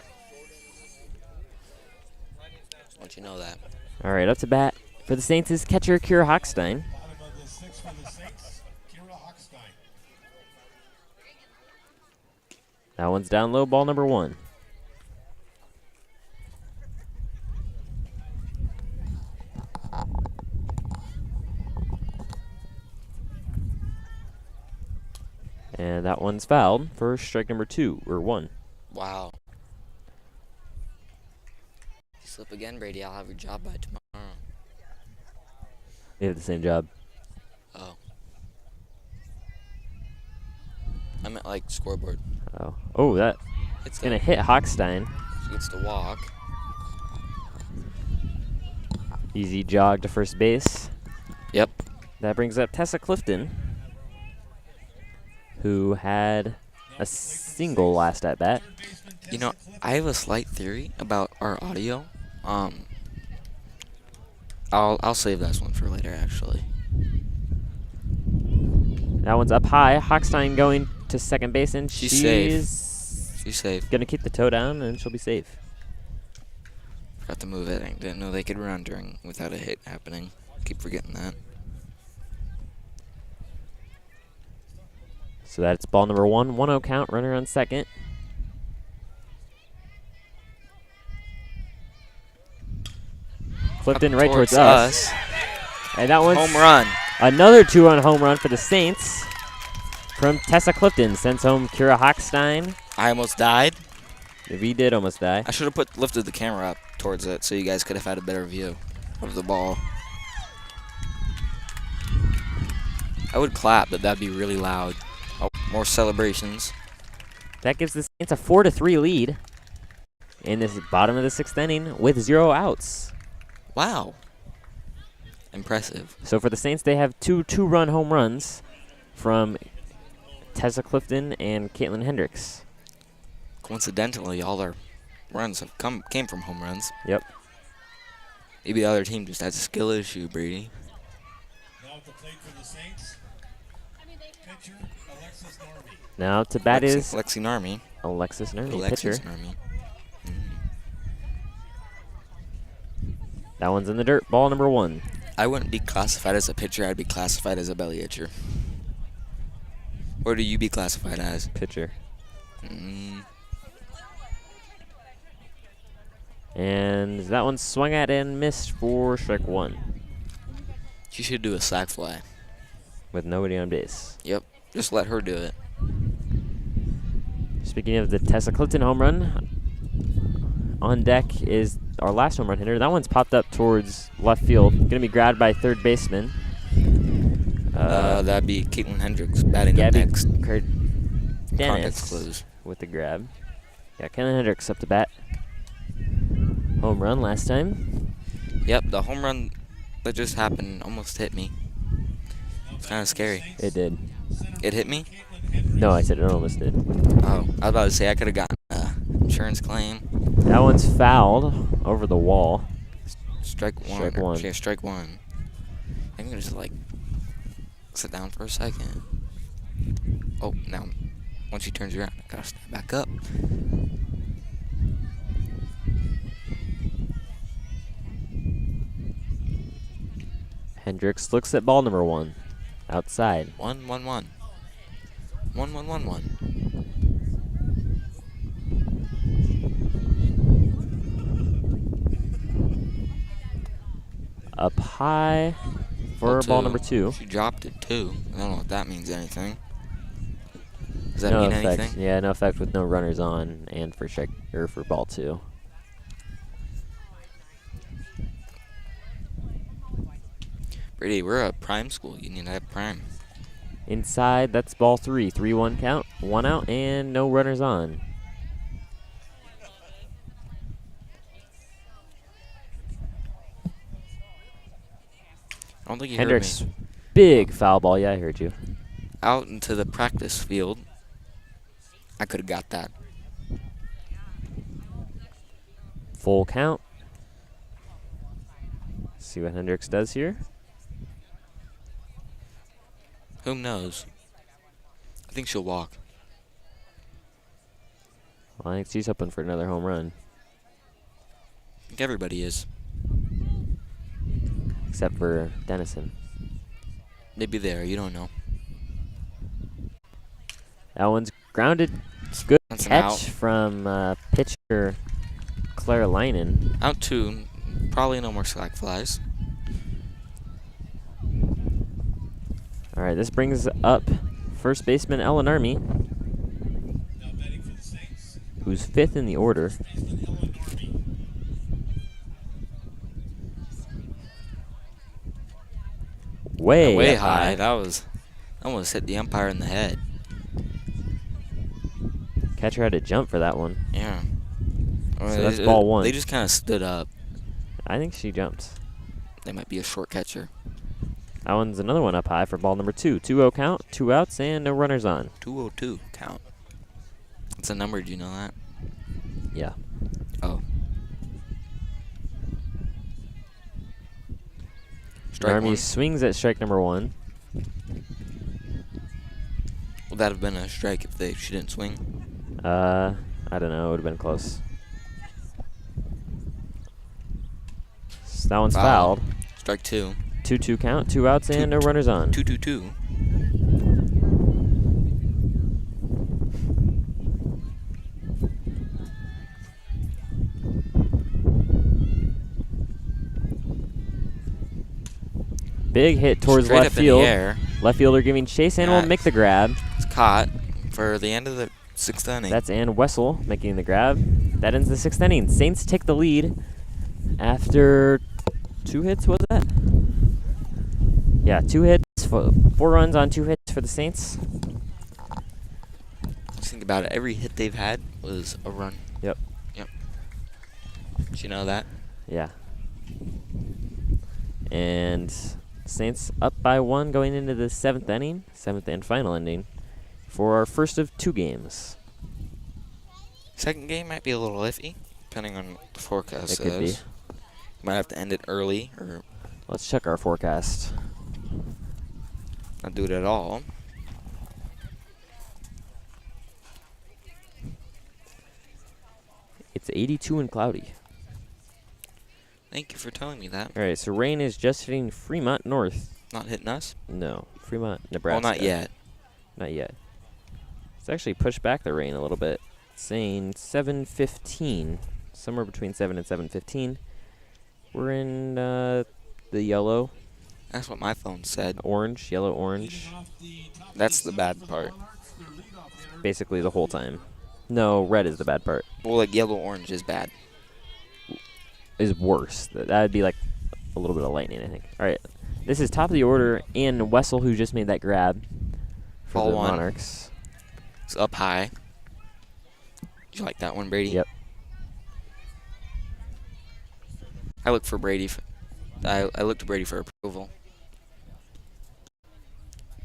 Just want you to know that. All right, up to bat for the Saints is catcher Kira Hochstein. Bottom of the 6th for the Saints, Kira Hochstein. That one's down low, ball number 1. And that one's fouled for strike number 2, or 1. Wow. If you slip again, Brady, I'll have your job by tomorrow. They have the same job. Oh. I meant like scoreboard. Oh, that It's gonna hit Hochstein. She gets to walk. Easy jog to first base. Yep. That brings up Tessa Clifton, who had a single last at bat. You know, I have a slight theory about our audio. I'll save this one for later, actually. That one's up high. Hochstein going to second base, and She's safe. she's She's safe. gonna keep the toe down, and she'll be safe. Forgot to move it. I didn't know they could run without a hit happening. Keep forgetting that. So that's ball number 1. 1-0 count. Runner on second. Clifton Up right towards us. And that one's Home run. another 2-run home run for the Saints from Tessa Clifton. Sends home Kira Hochstein. I almost died. If he did almost die. I should have lifted the camera up towards it so you guys could have had a better view of the ball. I would clap, but that'd be really loud. Oh, more celebrations. That gives the Saints a 4-3 lead in this bottom of the 6th inning with 0 outs. Wow. Impressive. So for the Saints, they have two 2-run home runs from Tessa Clifton and Caitlin Hendricks. Coincidentally, all their runs have came from home runs. Yep. Maybe the other team just has a skill issue, Brady. Now at the plate for the Saints, pitcher Alexis Norby. Now to bat is Lexi Narmi. Alexis Nerney, Alexis pitcher. Narmi. That one's in the dirt. Ball number 1. I wouldn't be classified as a pitcher. I'd be classified as a belly itcher. What do you be classified as? Pitcher. Mm. And that one swung at and missed for strike 1 You should do a sac fly. with nobody on base. Yep. Just let her do it. Speaking of the Tessa Clifton home run, on deck is our last home run hitter. That one's popped up towards left field. Going to be grabbed by third baseman. That'd be Caitlin Hendricks batting up Gabby next. Dennis Context clues. with the grab. Yeah, Caitlin Hendricks up to bat. Home run last time. Yep, the home run that just happened almost hit me. It's kind of scary. It did. It hit me? No, I said it almost did. Oh, I was about to say I could have gotten an insurance claim. That one's fouled over the wall. Strike one. Strike one. Yeah, strike 1. I can just like sit down for a second. Oh, now once she turns around, I gotta stand back up. Hendricks looks at ball number 1. Outside. 1, 1, 1. 1, 1, 1, 1. Up high for ball number 2. She dropped it too. I don't know if that means anything. Does that No mean effect. anything? Yeah, no effect with no runners on and for for ball 2. Brady, we're a prime school. You need to have prime. Inside, that's ball 3. 3-1 count. 1 out and no runners on. I don't think you Hendricks, heard me. big foul ball. Yeah, I heard you. Out into the practice field. I could have got that. Full count. See what Hendricks does here. Who knows? I think she'll walk. Well, I think she's hoping for another home run. I think everybody is. Except for Denison. Maybe there. You don't know. That one's grounded. Good That's an catch out. from pitcher Claire Linen. Out 2. Probably no more slack flies. All right, this brings up first baseman Ellen Army, Now batting for the Saints, who's 5th in the order. baseman Ellen Norby. Way Way up high. That was almost hit the umpire in the head. Catcher had to jump for that one. Yeah. So that's ball 1. They just kind of stood up. I think she jumped. They might be a short catcher. That one's another one up high for ball number 2. 2-0 count, 2 outs, and no runners on. 202 count. What's the number? Do you know that? Yeah. Oh. Strike Army 1. swings at strike number 1. Would that have been a strike if she didn't swing? I don't know. It would have been close. So that one's Foul. fouled. Strike 2. 2-2 count, 2 outs and no runners on. 2-2-2. Big hit towards Straight left up in the field. air. Left fielder giving chase and will make the grab. It's caught for the end of the 6th inning. That's Ann Wessel making the grab. That ends the 6th inning. Saints take the lead after 2 hits, was that? Yeah, 2 hits, 4 runs on 2 hits for the Saints. Just think about it. Every hit they've had was a run. Yep. Did you know that? Yeah. And Saints up by 1 going into the 7th inning, 7th and final inning, for our first of 2 games. Second game might be a little iffy, depending on what the forecast It says. could be. Might have to end it early or Let's check our forecast. not do it at all. It's 82 and cloudy. Thank you for telling me that. All right, so rain is just hitting Fremont North. Not hitting us? No, Fremont, Nebraska. Well, not yet. Not yet. It's actually pushed back the rain a little bit, saying 7:15, somewhere between 7 and 7:15. We're in the yellow, That's what my phone said. orange, yellow, orange, That's the bad part. basically the whole time. No, red is the bad part. Well, like yellow-orange is bad. Is worse. That'd be like a little bit of lightning, I think. All right, this is top of the order, and Wessel, who just made that grab for Ball the 1. Monarchs. It's up high. Did you like that one, Brady? Yep. I look for Brady. I look to Brady for approval.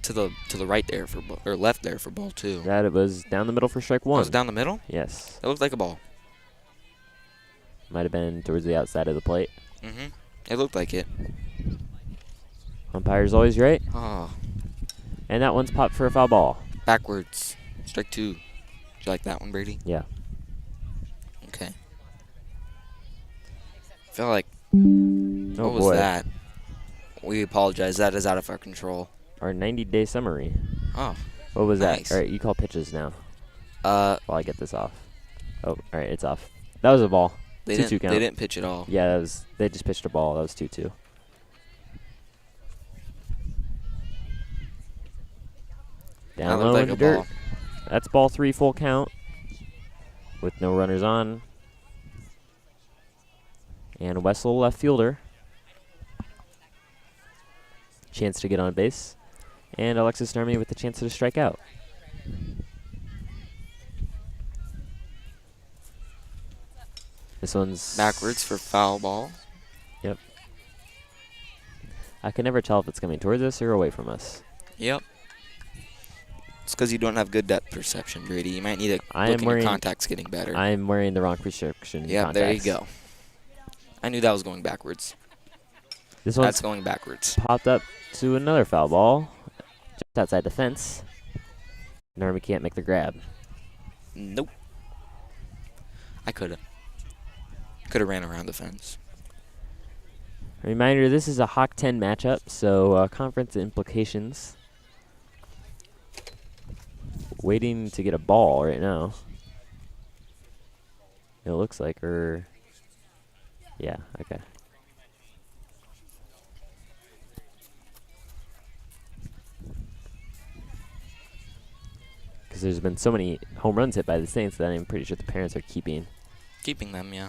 To the right there for or left there for ball 2. That it was down the middle for strike 1. Was it down the middle? Yes. It looked like a ball. Might have been towards the outside of the plate. Mm-hmm. It looked like it. Umpire's always right. Oh, And that one's popped for a foul ball. backwards. Strike 2. Did you like that one, Brady? Yeah. Okay. I feel like Oh what was boy. that? We apologize. That is out of our control. Our 90-day summary. Oh. What was Nice. that? All right, you call pitches now Uh, while I get this off. Oh, all right, it's off. That was a ball. they 2-2 didn't. count. They didn't pitch at all. Yeah, that was. They just pitched a ball. That was 2-2. That Down looked low like in the a dirt. ball. That's ball 3, full count, with no runners on. And Wessel, left fielder. Chance to get on base. And Alexis Narmi with the chance to strike out. This one's Backwards for foul ball. Yep. I can never tell if it's coming towards us or away from us. Yep. It's because you don't have good depth perception, Brady. You might need to I look am in wearing- your contacts getting better. I'm wearing the wrong prescription. Yep, there you contacts. go. I knew that was going backwards. This That's one's going backwards. popped up to another foul ball, just outside the fence. Narmi can't make the grab. Nope. I could have ran around the fence. Reminder: this is a Hawk 10 matchup, so conference implications. Waiting to get a ball right now. It looks like, or yeah, okay. Because there's been so many home runs hit by the Saints that I'm pretty sure the parents are keeping. Keeping them, yeah.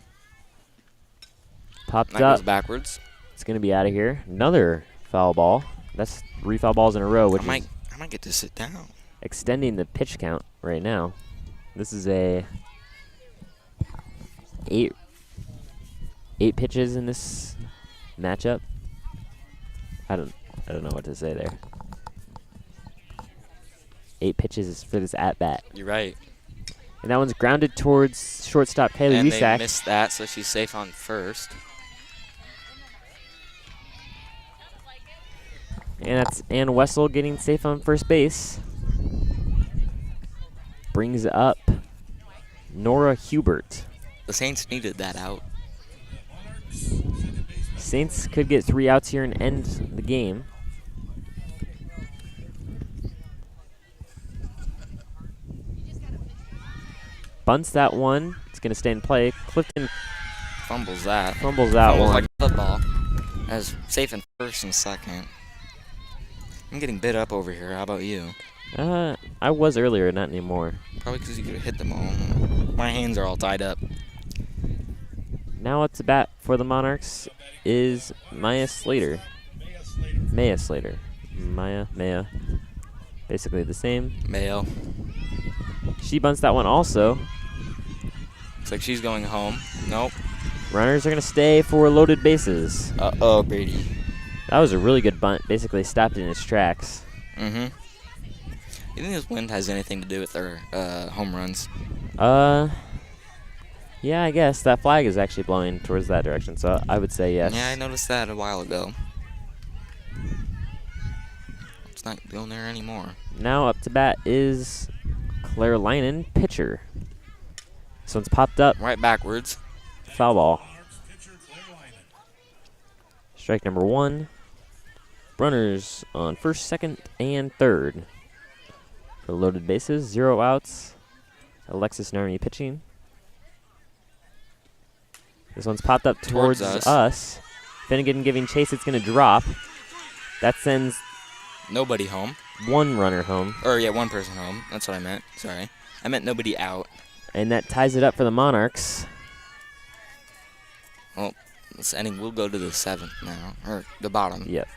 Popped That up. goes backwards. It's going to be out of here. Another foul ball. That's 3 foul balls in a row, which I is might get to sit down. extending the pitch count right now. This is a 8 pitches in this matchup. I don't know what to say there. 8 pitches for this at bat. You're right. And that one's grounded towards shortstop Kaylee And they Wisak. missed that, so she's safe on first. And that's Ann Wessel getting safe on first base. Brings up Nora Hubert. The Saints needed that out. Saints could get 3 outs here and end the game. Bunts that one. It's going to stay in play. Clifton Fumbles that. fumbles that Fumbles one. like football. As safe in first and second. I'm getting bit up over here. How about you? I was earlier, not anymore. Probably because you could have hit them all. My hands are all tied up. Now up to bat for the Monarchs is Maya Slater. Maya Slater. Maya. Basically the same. Mayo. She bunts that one also. Looks like she's going home. Nope. Runners are going to stay for loaded bases. Uh-oh, Brady. That was a really good bunt. Basically stopped in its tracks. Mm-hmm. You think this wind has anything to do with their home runs? Yeah, I guess. That flag is actually blowing towards that direction, so I would say yes. Yeah, I noticed that a while ago. It's not going there anymore. Now up to bat is Claire Linen, pitcher. This one's popped up. Right backwards. Foul ball. Strike number 1. Runners on first, second, and third. For loaded bases, 0 outs. Alexis Narni pitching. This one's popped up towards us. Finnegan giving chase. It's going to drop. That sends Nobody home. 1 runner home. Or, yeah, 1 person home. That's what I meant. Sorry. I meant nobody out. And that ties it up for the Monarchs. Well, this inning will go to the 7th now. Or the bottom. Yep.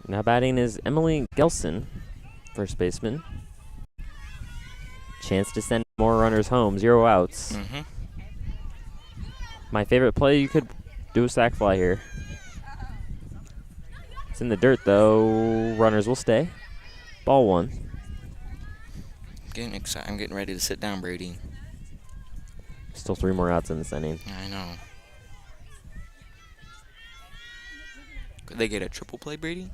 Now batting is Emily Gelson, first baseman. Chance to send more runners home, 0 outs. Mm-hmm. My favorite play, you could do a sac fly here. It's in the dirt though, runners will stay. Ball 1. Getting excited. I'm getting ready to sit down, Brady. Still 3 more outs in this inning. I know. Could they get a triple play, Brady?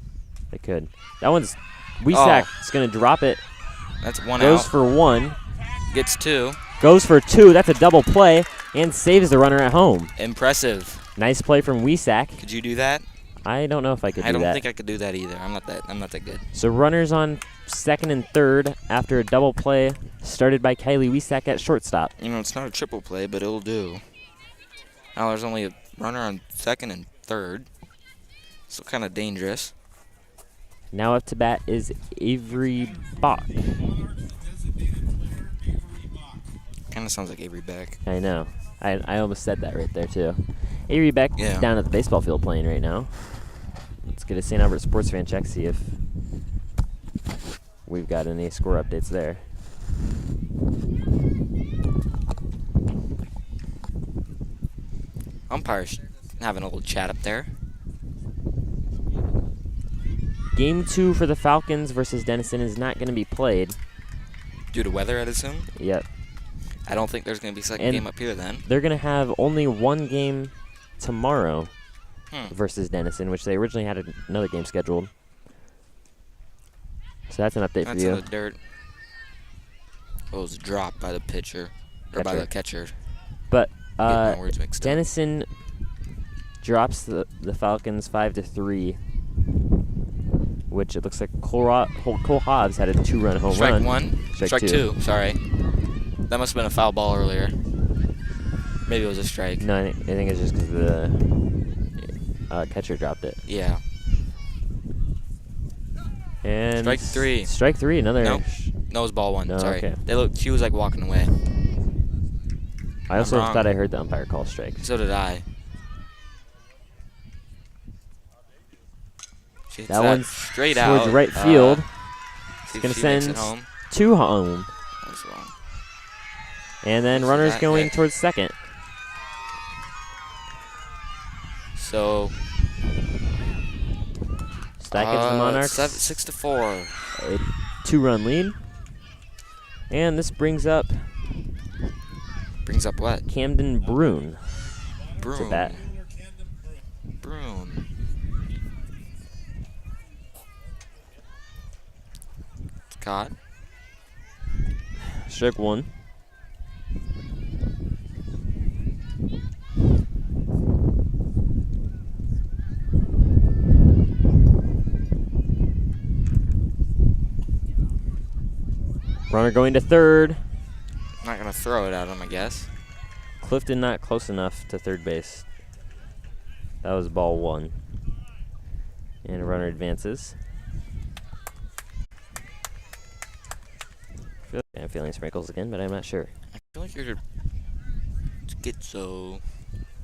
They could. That one's, Wiesak's going to drop it. That's 1 Goes out. for 1. Gets 2. Goes for 2. That's a double play and saves the runner at home. Impressive. Nice play from Wiesak. Could you do that? I don't know if I could do that. I don't think I could do that either. I'm not that good. So runners on second and third after a double play started by Kylie Wiesak at shortstop. You know, it's not a triple play, but it'll do. Now there's only a runner on second and third. So kind of dangerous. Now up to bat is Avery Bach. Kind of sounds like Avery Beck. I know. I almost said that right there, too. Avery Beck down at the baseball field playing right now. Let's get a St. Albert sports fan check, see if we've got any score updates there. Umpires having a little chat up there. Game 2 for the Falcons versus Denison is not going to be played. Due to weather, I'd assume? Yep. I don't think there's going to be a second game up here then. They're going to have only 1 game tomorrow versus Denison, which they originally had another game scheduled. So that's an update for you. That's in the dirt. It was dropped by the pitcher. Or by the catcher. But my words mixed up. Denison drops the Falcons 5-3, which it looks like Cole Hobbs had a 2-run home run. Strike 1. Strike 2. Sorry. That must have been a foul ball earlier. Maybe it was a strike. No, I think it's just because the catcher dropped it. Yeah. And strike 3. Strike 3. Another. Nope. No, it was ball 1. No, Sorry. okay. They looked. She was like walking away. I also thought I heard the umpire call strike. So did I. She hits that one's straight towards out. right field. It's going to send home. 2 home. That's wrong. And then runners going towards second. So that gives the Monarchs 6-4. a 2-run lead. And this brings up what? Camden Brune. Brune. To bat. Brune. It's caught. Strike one. Runner going to third. Not going to throw it at him, I guess. Clifton not close enough to third base. That was ball one. And a runner advances. I feel like I'm feeling sprinkles again, but I'm not sure. I feel like you're schizo.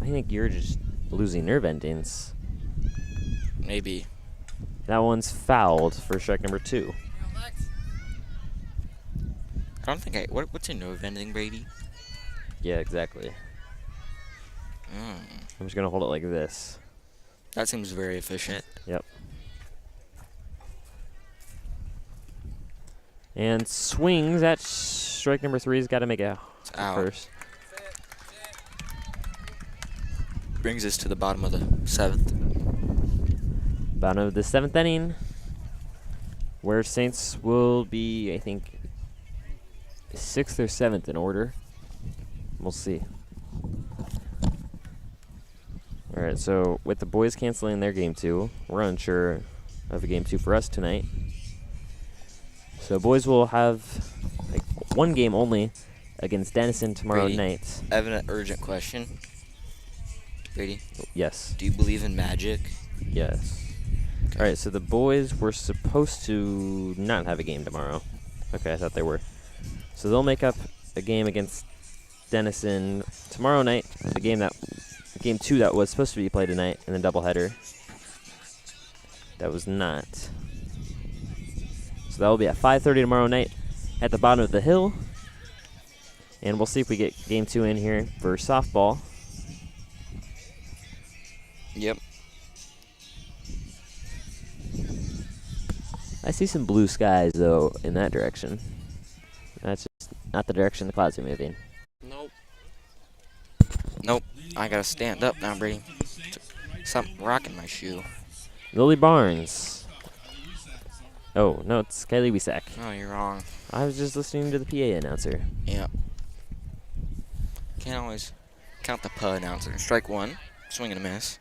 I think you're just losing nerve endings. Maybe. That one's fouled for strike number 2. I don't think what's a nerve ending, Brady? Yeah, exactly. I'm just going to hold it like this. That seems very efficient. Yep. And swings at strike number 3. He's got to make a out. first. Brings us to the bottom of the 7th. Bottom of the 7th inning, where Saints will be, I think, 6th or 7th in order. We'll see. All right, so with the boys canceling their game 2, we're unsure of a game 2 for us tonight. So boys will have like one game only against Denison tomorrow Brady, night. I have an urgent question. Brady, Yes. do you believe in magic? Yes. Okay. All right, so the boys were supposed to not have a game tomorrow. Okay, I thought they were. So they'll make up a game against Denison tomorrow night. The game 2 that was supposed to be played tonight, and then doubleheader. That was not. So that will be at 5:30 tomorrow night at the bottom of the hill. And we'll see if we get game 2 in here for softball. Yep. I see some blue skies, though, in that direction. That's just not the direction the clouds are moving. Nope. Nope. I gotta stand up now, Brady. Stop rocking my shoe. Lily Barnes. Oh, no, it's Kylie Wisak. No, you're wrong. I was just listening to the PA announcer. Yep. Can't always count the PA announcer. Strike one. Swing and a miss.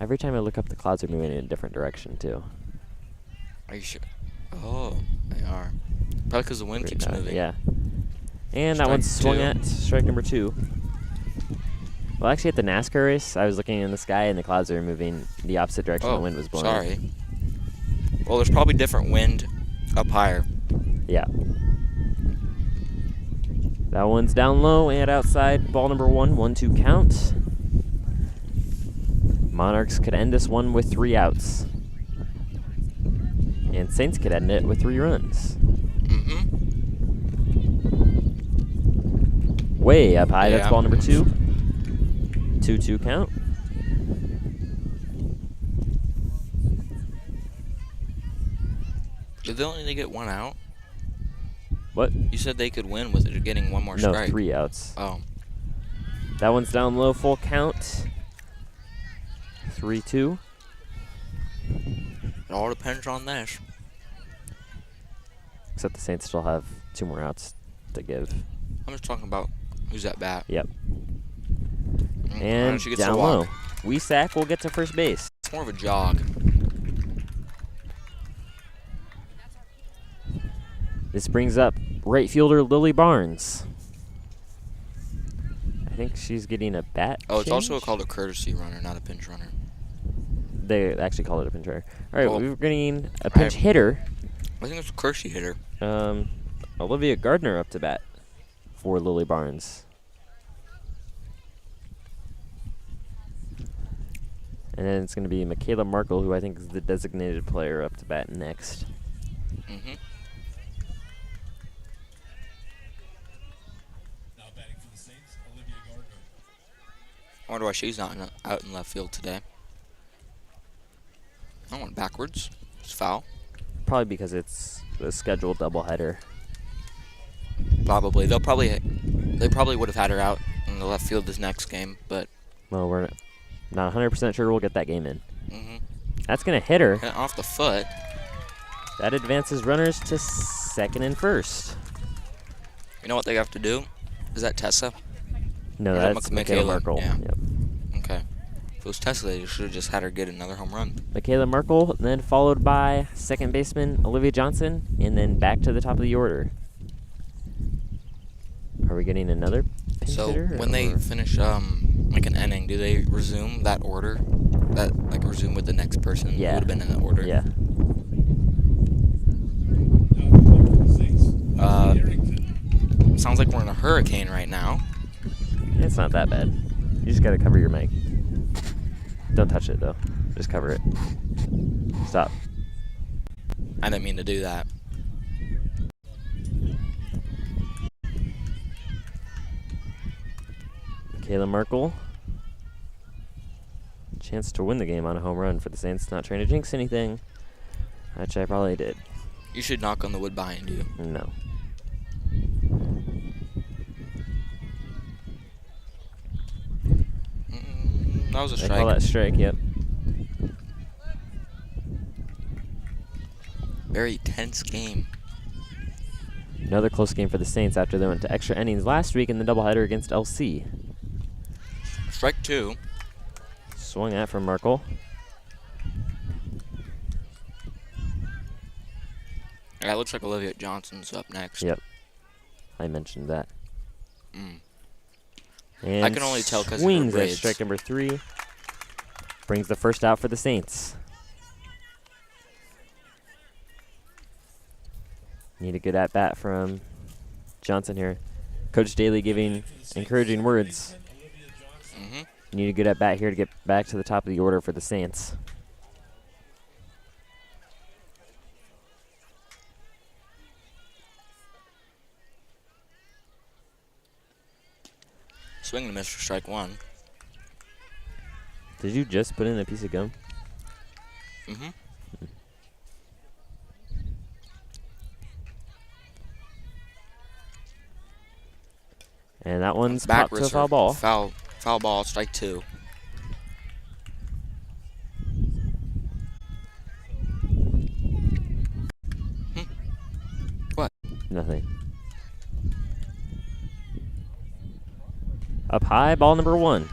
Every time I look up, the clouds are moving in a different direction, too. Are you sure? Oh, they are. Probably because the wind keeps moving. Yeah. And that Strike one's swung 2. at strike number 2. Well, actually, at the NASCAR race, I was looking in the sky, and the clouds are moving the opposite direction the wind was blowing. Sorry. Well, there's probably different wind up higher. Yeah. That one's down low and outside. Ball number 1, 1-2 count. Monarchs could end this one with 3 outs. And Saints could end it with 3 runs. Mm-hmm. Way up high, that's Yeah. ball number 2. 2-2 count. Did they only get 1 out? What? You said they could win with it getting 1 more No, strike. 3 outs. Oh. That one's down low, full count. 3-2. It all depends on this. Except the Saints still have 2 more outs to give. I'm just talking about who's at bat. Yep. Why And don't you get down to low. walk? Wisak will get to first base. It's more of a jog. This brings up right fielder Lily Barnes. I think she's getting a bat Oh, it's also change? called a courtesy runner, not a pinch runner. They actually call it a pinch runner. All right, Well, we're getting a pinch hitter. I think it's a courtesy hitter. Olivia Gardner up to bat for Lily Barnes. And then it's going to be Michaela Markle, who I think is the designated player, up to bat next. Mm-hmm. Now batting for the Saints, Olivia Gardner. I wonder why she's not out in left field today. I went backwards. It's foul. Probably because it's a scheduled doubleheader. Probably. They probably would have had her out in the left field this next game, but Well, we're not 100% sure we'll get that game in. mm-hmm. That's going to hit her. Off the foot. That advances runners to second and first. You know what they have to do? Is that Tessa? No, Or is that that's Michaela? Michaela Merkel. Yeah. Yep. Okay. If it was Tessa, they should have just had her get another home run. Michaela Merkel, then followed by second baseman Olivia Johnson, and then back to the top of the order. Are we getting another pinch So hitter? when they finish like an inning, do they resume that order? That like resume with the next person who Yeah. would have been in that order? Yeah. Now the plate for the Saints. Harrington. Sounds like we're in a hurricane right now. It's not that bad. You just gotta cover your mic. Don't touch it though. Just cover it. Stop. I didn't mean to do that. Michaela Merkel. Chance to win the game on a home run for the Saints. Not trying to jinx anything, which I probably did. You should knock on the wood behind you. No. That was a They strike. call that strike, yep. Very tense game. Another close game for the Saints after they went to extra innings last week in the doubleheader against LC. Strike 2. Swung at from Merkel. Yeah, it looks like Olivia Johnson's up next. Yep. I mentioned that. Mm. And I can only tell 'cause of her swings at braids. strike number 3. Brings the first out for the Saints. Need a good at-bat from Johnson here. Coach Daly giving encouraging words. Olivia Johnson. Mm-hmm. Need a good at-bat here to get back to the top of the order for the Saints. Swing and a miss for strike 1. Did you just put in a piece of gum? Mm-hmm. And that one's Back popped to a foul ball. Foul ball, strike 2. What? Nothing. Up high, ball number 1.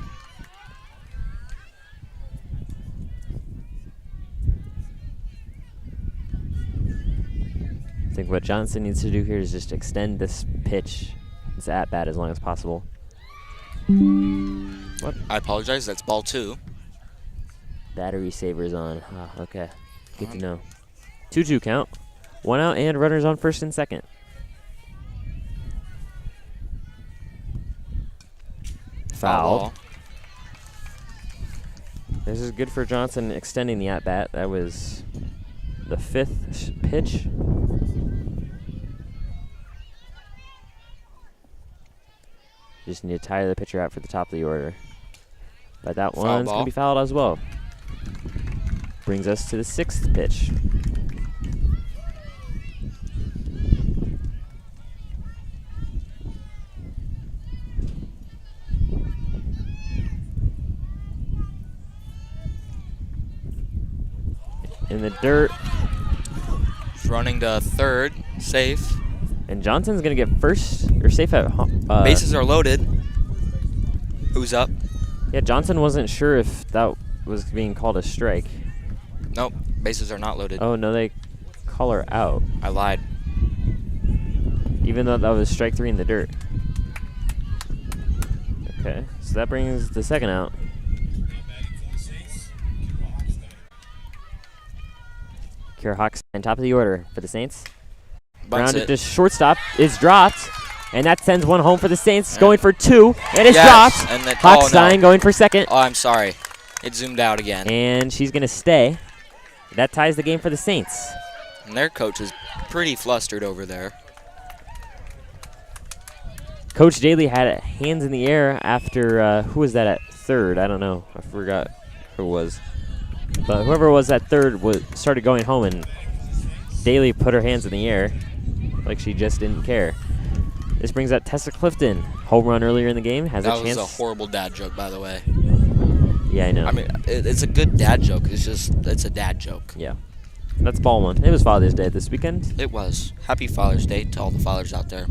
I think what Johnson needs to do here is just extend this pitch, this at-bat, as long as possible. What? I apologize, that's ball 2. Battery saver's on. Ah, okay. Good to know. 2-2 count. 1 out and runners on first and second. Foul Fouled. ball. This is good for Johnson extending the at-bat. That was the 5th pitch. Just need to tire the pitcher out for the top of the order. But that Foul one's going ball. to be fouled as well. Brings us to the 6th pitch. In the dirt, It's running to third, safe. and Johnson's going to get first, or safe at Bases are loaded. Who's up? Yeah, Johnson wasn't sure if that was being called a strike. Nope, bases are not loaded. Oh, no, they call her out, I lied. even though that was strike 3 in the dirt. Okay, so that brings the second out. Now batting for the Saints, Kira Hochstein. Kira Hochstein, top of the order for the Saints. Bunts Grounded it. to shortstop, is dropped, and that sends one home for the Saints. And- Going for 2, and it's Yes, dropped. and then- Hochstein oh, no. going for second, Oh, I'm sorry. It zoomed out again. and she's going to stay. That ties the game for the Saints. And their coach is pretty flustered over there. Coach Daly had hands in the air after, who was that at third? I don't know. I forgot who it was. But whoever was at third started going home, and Daly put her hands in the air like she just didn't care. This brings up Tessa Clifton. Home run earlier in the game. Has That a was chance. a horrible dad joke, by the way. Yeah, I know. I mean, it's a good dad joke. It's a dad joke. Yeah. That's ball one. It was Father's Day this weekend. It was. Happy Father's Day to all the fathers out there.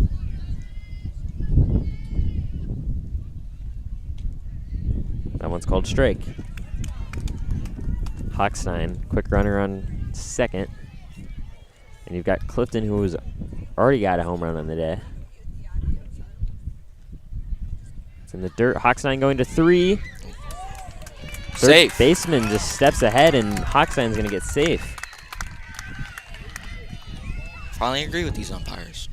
That one's called strike. Hochstein, quick runner on second. And you've got Clifton, who's already got a home run on the day. It's in the dirt. Hochstein going to 3. Safe. Third baseman just steps ahead, and Hochstein's going to get safe. Finally agree with these umpires.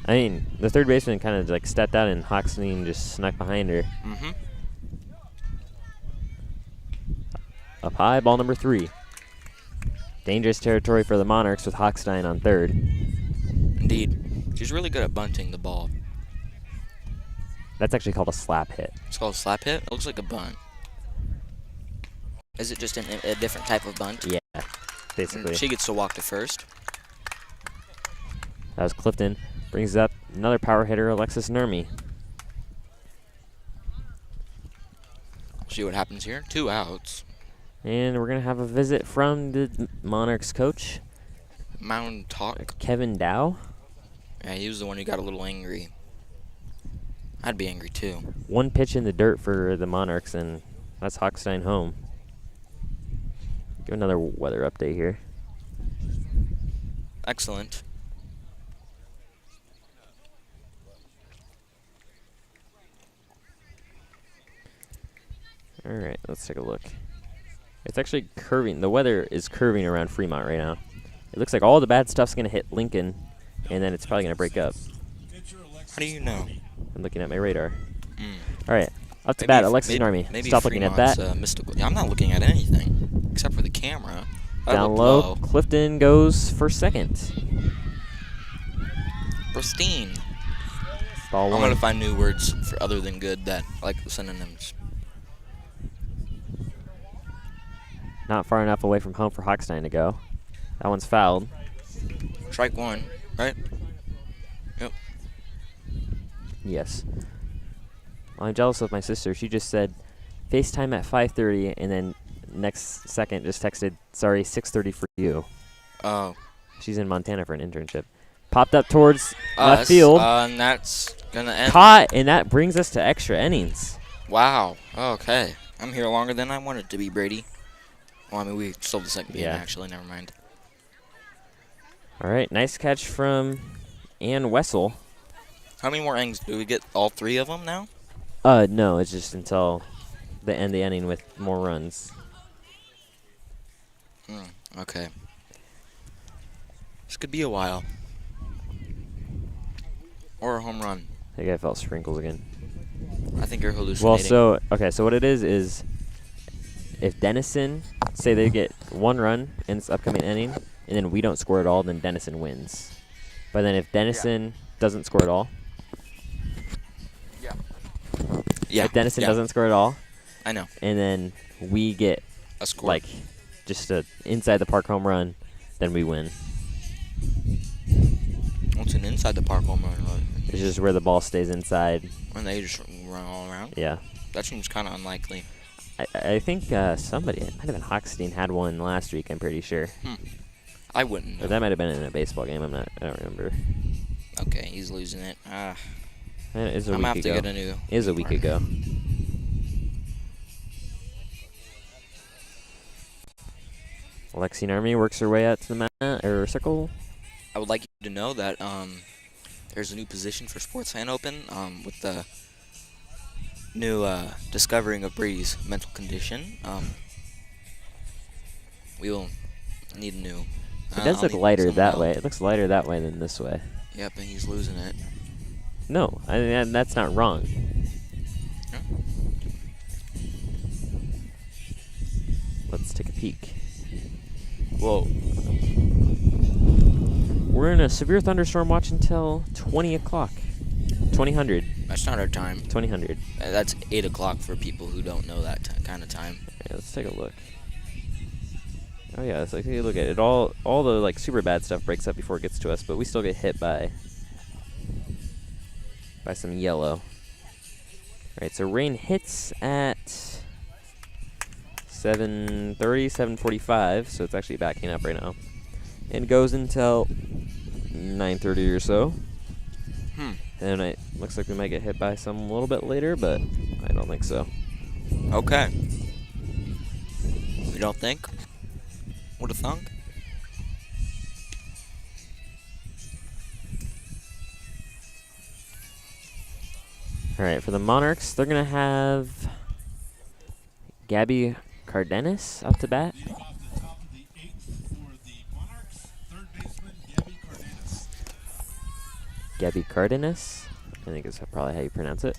I mean, the third baseman kind of like stepped out, and Hochstein just snuck behind her. Mm-hmm. Up high, ball number 3. Dangerous territory for the Monarchs with Hochstein on third. Indeed. She's really good at bunting the ball. That's actually called a slap hit. It's called a slap hit. It looks like a bunt. Is it just a different type of bunt? Yeah, basically. She gets to walk to first. That was Clifton. Brings up another power hitter, Alexis Nurmi. See what happens here. 2 outs. And we're going to have a visit from the Monarchs coach, Mound talk. Kevin Dow. Yeah, he was the one who got a little angry. I'd be angry too. One pitch in the dirt for the Monarchs, and that's Hochstein home. Give another weather update here. Excellent. All right, let's take a look. It's actually curving. The weather is curving around Fremont right now. It looks like all the bad stuff's going to hit Lincoln, and then it's probably going to break up. How do you know? I'm looking at my radar. Mm. All right, up to bat, Alexis Nurmi. Maybe Stop looking at that. Fremont's, mystical. Yeah, I'm not looking at anything except for the camera. I Down looked low, Clifton goes for second. Pristine. Ball I'm one. gonna find new words for other than good that like synonyms. Not far enough away from home for Hochstein to go. That one's fouled. Strike 1, right? Yep. Yes. Well, I'm jealous of my sister. She just said FaceTime at 5:30, and then next second just texted, sorry, 6:30 for you. Oh. She's in Montana for an internship. Popped up towards left field. And that's gonna end. Caught, and that brings us to extra innings. Wow. Okay. I'm here longer than I wanted to be, Brady. Well, I mean, we stole the second game, actually. Never mind. All right, nice catch from Ann Wessel. How many more innings? Do we get all 3 of them now? No, it's just until the end of the inning with more runs. Okay. This could be a while. Or a home run. I think I felt sprinkles again. I think you're hallucinating. Well, so what it is if Denison, say they get 1 run in this upcoming inning, and then we don't score at all, then Denison wins. But then if Denison doesn't score at all, if Denison doesn't score at all, I know. and then we get A score. like just a inside the park home run, then we win. What's an inside the park home run? It's just where the ball stays inside. When they just run all around? Yeah. That seems kind of unlikely. I think somebody, it might have been Hochstein, had one last week, I'm pretty sure. I wouldn't know. Or that might have been in a baseball game, I don't remember. Okay, he's losing it. It was a I'm week going to have to ago. get a new... It was a week ago. Alexi Nurmi works her way out to the mat, or circle. I would like you to know that there's a new position for Sports Fan Open with the new discovering of Brady's mental condition. We will need a new... It does look lighter someone that else. way. It looks lighter that way than this way. Yep, and he's losing it. No, I mean, that's not wrong. Yeah. Let's take a peek. Whoa. We're in a severe thunderstorm watch until 20 o'clock. 2000. That's not our time. 2000. That's 8 o'clock for people who don't know that kind of time. Yeah, let's take a look. Oh yeah, it's like, hey, look at it. All the like super bad stuff breaks up before it gets to us, but we still get hit by some yellow. All right, so rain hits at 7:30, 7:45, so it's actually backing up right now. And goes until 9:30 or so. And it looks like we might get hit by some a little bit later, but I don't think so. Okay. You don't think? What a thunk? All right, for the Monarchs, they're going to have Gabby Cardenas up to bat. Leading off the top of the 8th for the Monarchs, third baseman Gabby Cardenas. Gabby Cardenas, I think is probably how you pronounce it.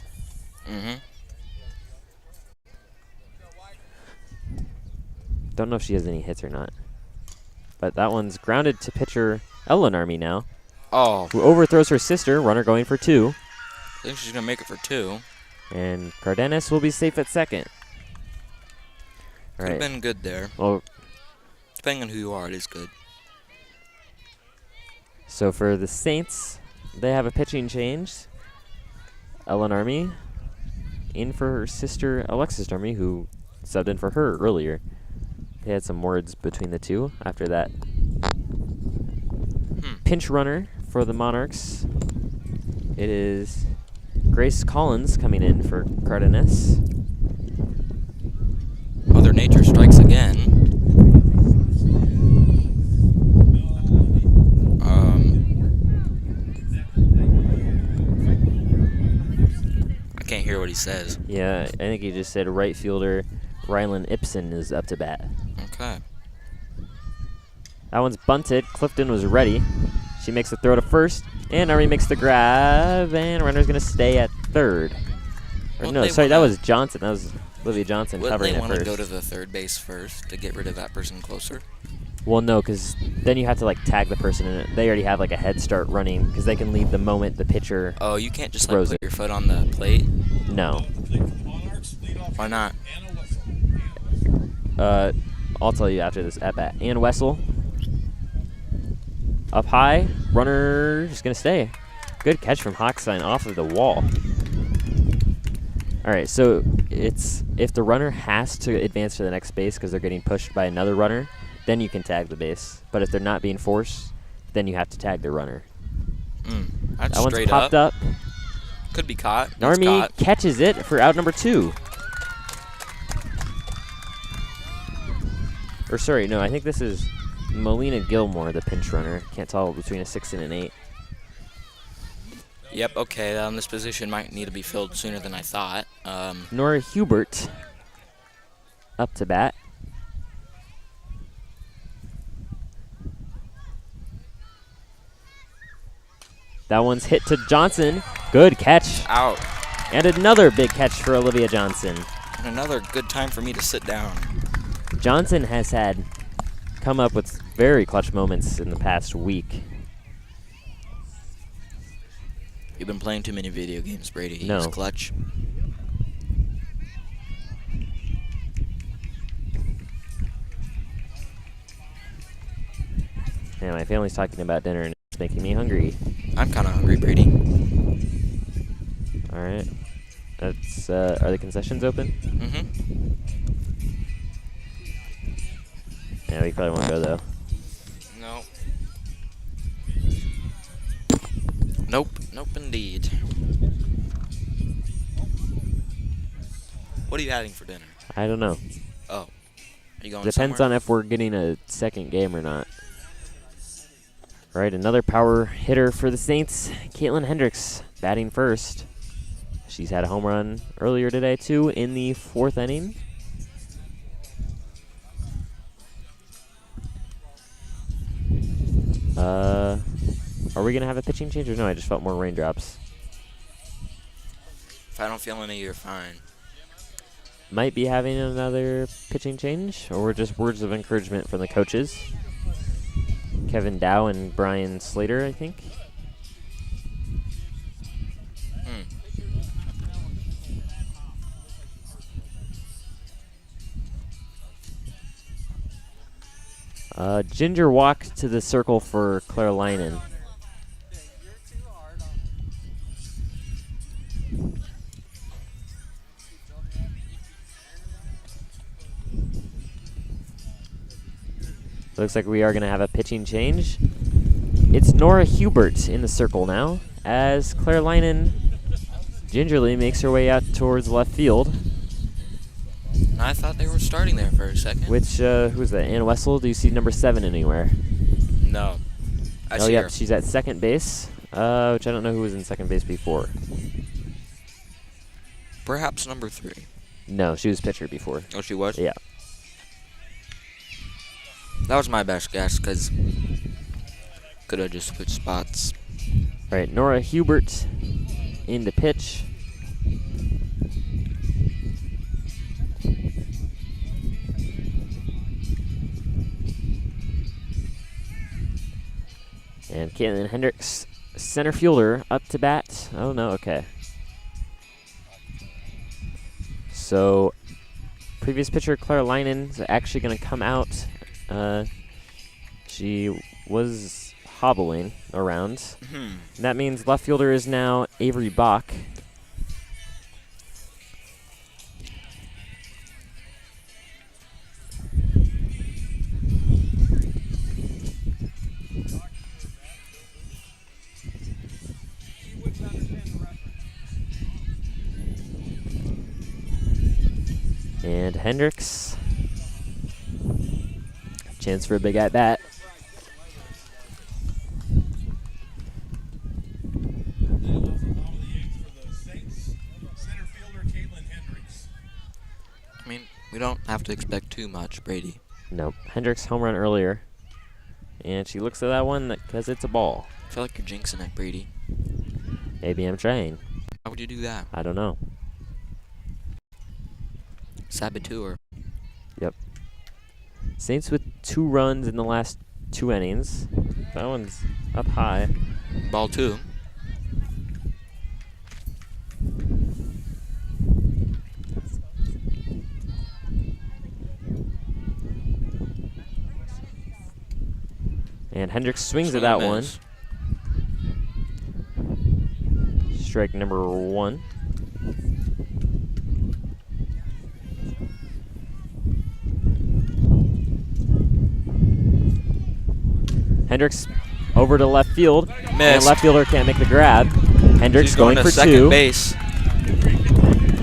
Don't know if she has any hits or not. But that one's grounded to pitcher Ellen Army now, Oh, who overthrows her sister, runner going for 2. I think she's going to make it for 2. And Cardenas will be safe at second. All Could have right. been good there. Well, Depending on who you are, it is good. so for the Saints, they have a pitching change. Ellen Army in for her sister Alexis Army, who subbed in for her earlier. They had some words between the two after that. Pinch runner for the Monarchs. It is Grace Collins coming in for Cardenas. Mother Nature strikes again. I can't hear what he says. Yeah, I think he just said right fielder Rylan Ibsen is up to bat. Okay. That one's bunted. Clifton was ready. She makes the throw to first, and Army makes the grab, and runner's going to stay at third. Or Well, no, they sorry, that wanna- was Johnson. That was Olivia Johnson Wouldn't covering they at want to first. go to the third base first to get rid of that person closer? Well, no, because then you have to like tag the person in it. They already have like a head start running because they can leave the moment the pitcher. Oh, you can't just like Throws put it. your foot on the plate? No. The plate for the Monarchs, leadoff Why not? Anna Wessel. I'll tell you after this at bat. Ann Wessel. Up high. Runner just going to stay. Good catch from Hochstein off of the wall. All right, so it's if the runner has to advance to the next base because they're getting pushed by another runner, then you can tag the base. But if they're not being forced, then you have to tag the runner. That's That one's straight popped up. Could be caught. It's Army caught. catches it for out number 2. Or sorry, no, I think this is Melina Gilmore, the pinch runner. Can't tell between a 6 and an 8. Yep, okay, this position might need to be filled sooner than I thought. Nora Hubert up to bat. That one's hit to Johnson. Good catch. Out. And another big catch for Olivia Johnson. And another good time for me to sit down. Johnson has had come up with very clutch moments in the past week. You've been playing too many video games, Brady. No. He's clutch. Yeah, my family's talking about dinner and it's making me hungry. I'm kind of hungry, Brady. All right. That's are the concessions open? Mm-hmm. Yeah, we probably won't go though. No. Nope. Nope, indeed. What are you having for dinner? I don't know. Oh. Are you going Depends somewhere? on if we're getting a second game or not. All right, another power hitter for the Saints, Caitlin Hendricks, batting first. She's had a home run earlier today, too, in the 4th inning. Are we going to have a pitching change or no? I just felt more raindrops. If I don't feel any, you're fine. Might be having another pitching change, or just words of encouragement from the coaches. Kevin Dow and Brian Slater, I think. Ginger walk to the circle for Claire Linen. Looks like we are going to have a pitching change. It's Nora Hubert in the circle now, as Claire Leinen gingerly makes her way out towards left field. I thought they were starting there for a second. Which, who's that? Ann Wessel? Do you see number 7 anywhere? No. I Oh, see yep, her. she's at second base, which I don't know who was in second base before. Perhaps number 3. No, she was pitcher before. Oh, she was? Yeah. That was my best guess, because could have just switched spots. All right, Nora Hubert in to pitch. And Caitlin Hendricks, center fielder, up to bat. Oh, no, okay. So, previous pitcher Claire Leinen is actually going to come out. She was hobbling around. That means left fielder is now Avery Bach. And Hendricks. Chance for a big at bat. I mean, we don't have to expect too much, Brady. Nope. Hendricks home run earlier. And she looks at that one because it's a ball. I feel like you're jinxing it, Brady. Maybe I'm trying. How would you do that? I don't know. Saboteur. Yep. Saints with 2 runs in the last 2 innings. That one's up high. Ball 2. And Hendricks swings at Swing that and one. miss. Strike number 1. Hendricks over to left field. And Missed. left fielder can't make the grab. Hendricks She's going to for second 2. base.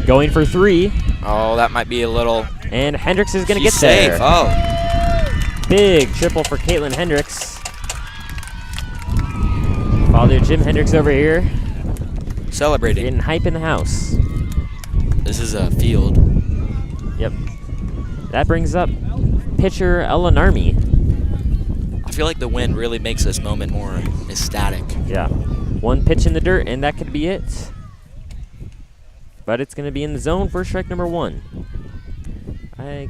Going for 3. Oh, that might be a little. And Hendricks is going to get She's there. safe. Oh, Big triple for Caitlin Hendricks. Father Jim Hendricks over here. celebrating. Getting hype in the house. This is a field. Yep. That brings up pitcher Ella Narmi. I feel like the wind really makes this moment more ecstatic. Yeah. 1 pitch in the dirt, and that could be it. But it's going to be in the zone for strike number 1. Okay.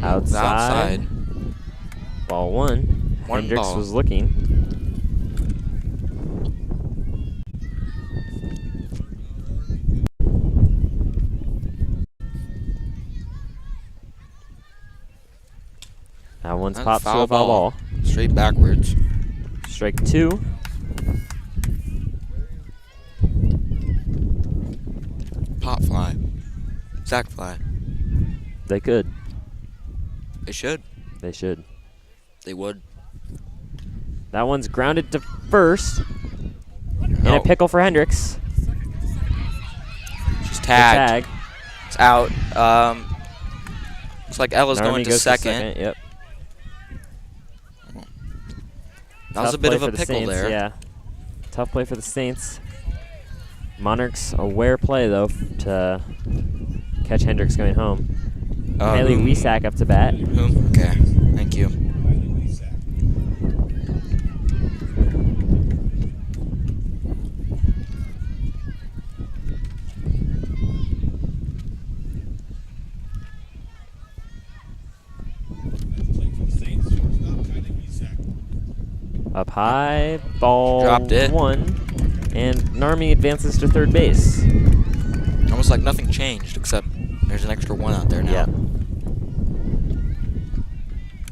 Outside. Ball 1. One Hendricks ball. was looking. That one's That's popped to foul a foul ball. Straight backwards. Strike 2. Pop fly. Sack fly. They could. They should. They should. They would. That one's grounded to first. And Oh. a pickle for Hendricks. She's The tagged. tag. It's out. Looks like Ella's Narmi going to goes second. Yep. That was Tough a bit play of a for the pickle Saints, there. Yeah. Tough play for the Saints. Monarchs aware play though to catch Hendricks going home. Haley whom? Wesak up to bat. Whom? Okay. Thank you. Up high, ball Dropped it. 1, and Narmi advances to third base. Almost like nothing changed, except there's an extra 1 out there now. Yeah.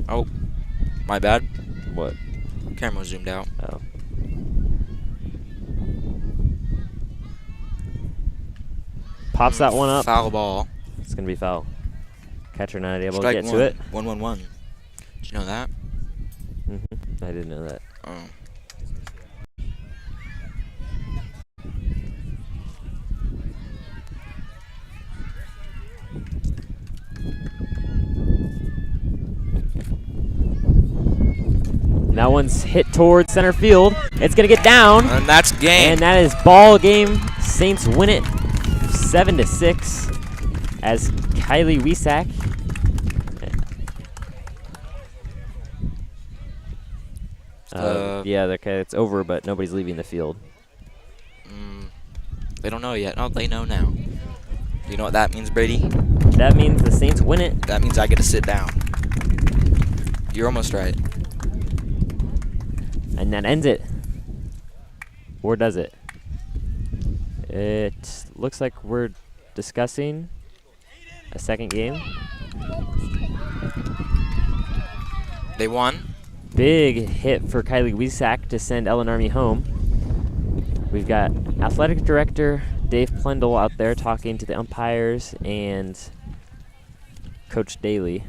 Oh, my bad. What? Camera zoomed out. Oh. Pops that one up. Foul ball. It's going to be foul. Catcher not able Strike to get one. to it. 1-1-1. Did you know that? I didn't know that. Oh. That one's hit towards center field. It's going to get down. And that's game. And that is ball game. Saints win it 7-6 as Kylie Wisak yeah, okay, it's over, but nobody's leaving the field. They don't know yet. Oh, they know now. You know what that means, Brady? That means the Saints win it. That means I get to sit down. You're almost right. And that ends it. Or does it? It looks like we're discussing a second game. They won. Big hit for Kylie Wisak to send Ellen Army home. We've got athletic director Dave Plendel out there talking to the umpires and Coach Daly.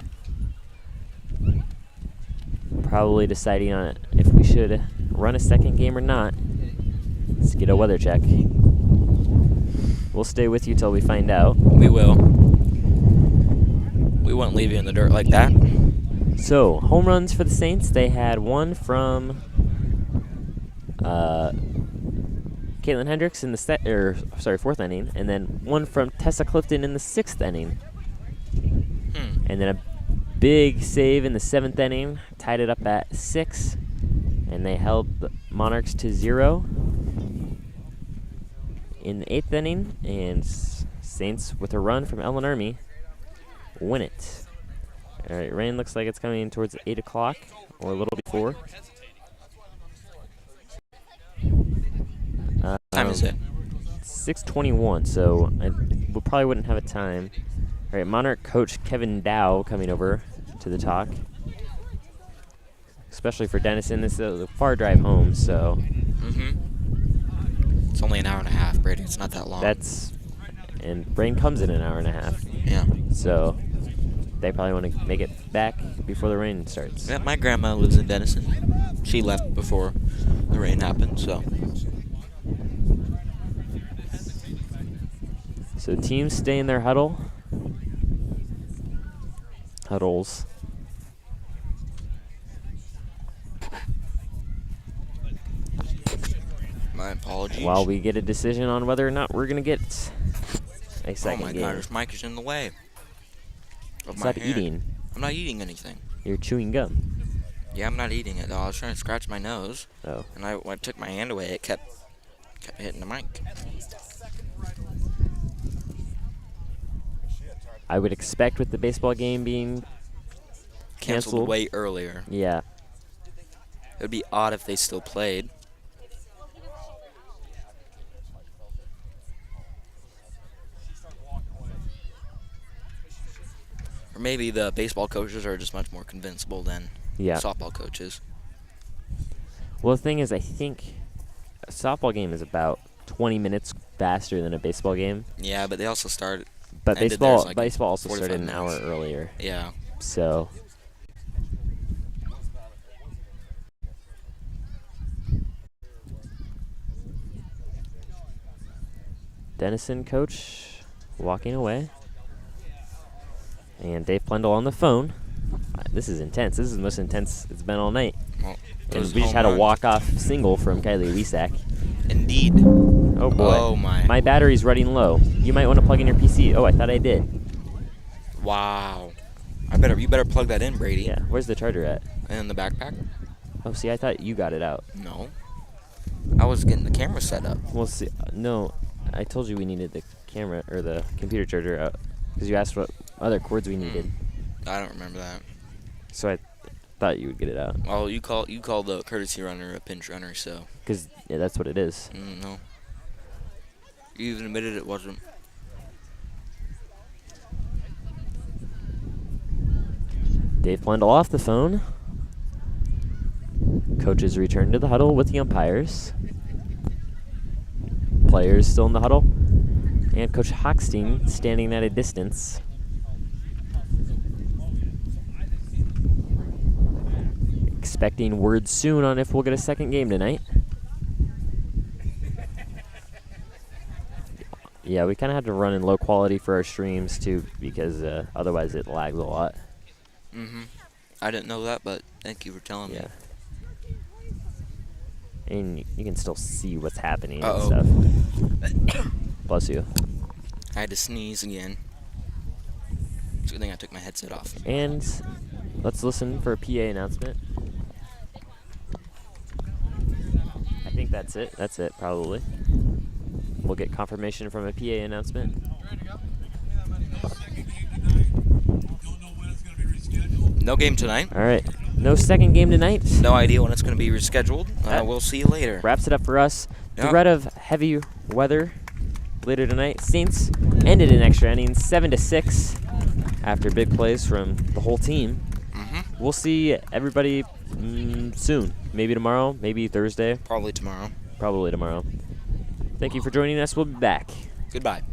Probably deciding on if we should run a second game or not. Let's get a weather check. We'll stay with you till we find out. We will. We won't leave you in the dirt like that. So, home runs for the Saints. They had one from Caitlin Hendricks in the fourth inning, and then one from Tessa Clifton in the sixth inning. And then a big save in the seventh inning, tied it up at 6, and they held the Monarchs to 0 in the eighth inning, and Saints, with a run from Ellen Army, win it. All right, rain looks like it's coming towards 8 o'clock or a little before. Time is it? 6:21, so we probably wouldn't have a time. All right, Monarch coach Kevin Dow coming over to the talk. Especially for Denison, this is a far drive home, so. It's only an hour and a half, Brady. It's not that long. And rain comes in an hour and a half. Yeah. So they probably want to make it back before the rain starts. Yeah, my grandma lives in Denison. She left before the rain happened, so. So teams stay in their huddles. My apologies. While we get a decision on whether or not we're going to get a second Oh my game. God, this mic is in the way. Stop eating. I'm not eating anything. You're chewing gum. Yeah, I'm not eating it though. I was trying to scratch my nose. Oh. And when I took my hand away, it kept hitting the mic. I would expect with the baseball game being canceled way earlier. Yeah. It would be odd if they still played. Or maybe the baseball coaches are just much more convincible than softball coaches. Well, the thing is, I think a softball game is about 20 minutes faster than a baseball game. Yeah, but they also started. But baseball also started an hour earlier. Yeah. So. Denison coach walking away. And Dave Plendel on the phone. This is intense. This is the most intense it's been all night. Well, and we just had a walk-off single from Kylie Wisak. Indeed. Oh boy. Oh my. My battery's running low. You might want to plug in your PC. Oh, I thought I did. Wow. You better plug that in, Brady. Yeah. Where's the charger at? In the backpack. Oh, see, I thought you got it out. No. I was getting the camera set up. Well, see, no, I told you we needed the camera or the computer charger out because you asked what other cords we needed. I don't remember that. So I thought you would get it out. Well, you call the courtesy runner a pinch runner, so. Because that's what it is. No. You even admitted it wasn't. Dave Plendel off the phone. Coaches return to the huddle with the umpires. Players still in the huddle. And Coach Hochstein standing at a distance. Expecting word soon on if we'll get a second game tonight. Yeah, we kind of had to run in low quality for our streams too, because otherwise it lags a lot. I didn't know that, but thank you for telling me. And you can still see what's happening and Uh-oh. stuff. Bless you. I had to sneeze again. It's a good thing I took my headset off. And let's listen for a PA announcement. I think that's it. That's it, probably. We'll get confirmation from a PA announcement. No game tonight. All right. No second game tonight. No idea when it's going to be rescheduled. We'll see you later. Wraps it up for us. Yep. Threat of heavy weather later tonight. Saints ended in extra innings, 7-6, after big plays from the whole team. We'll see everybody soon. Maybe tomorrow, maybe Thursday. Probably tomorrow. Probably tomorrow. Thank you for joining us. We'll be back. Goodbye.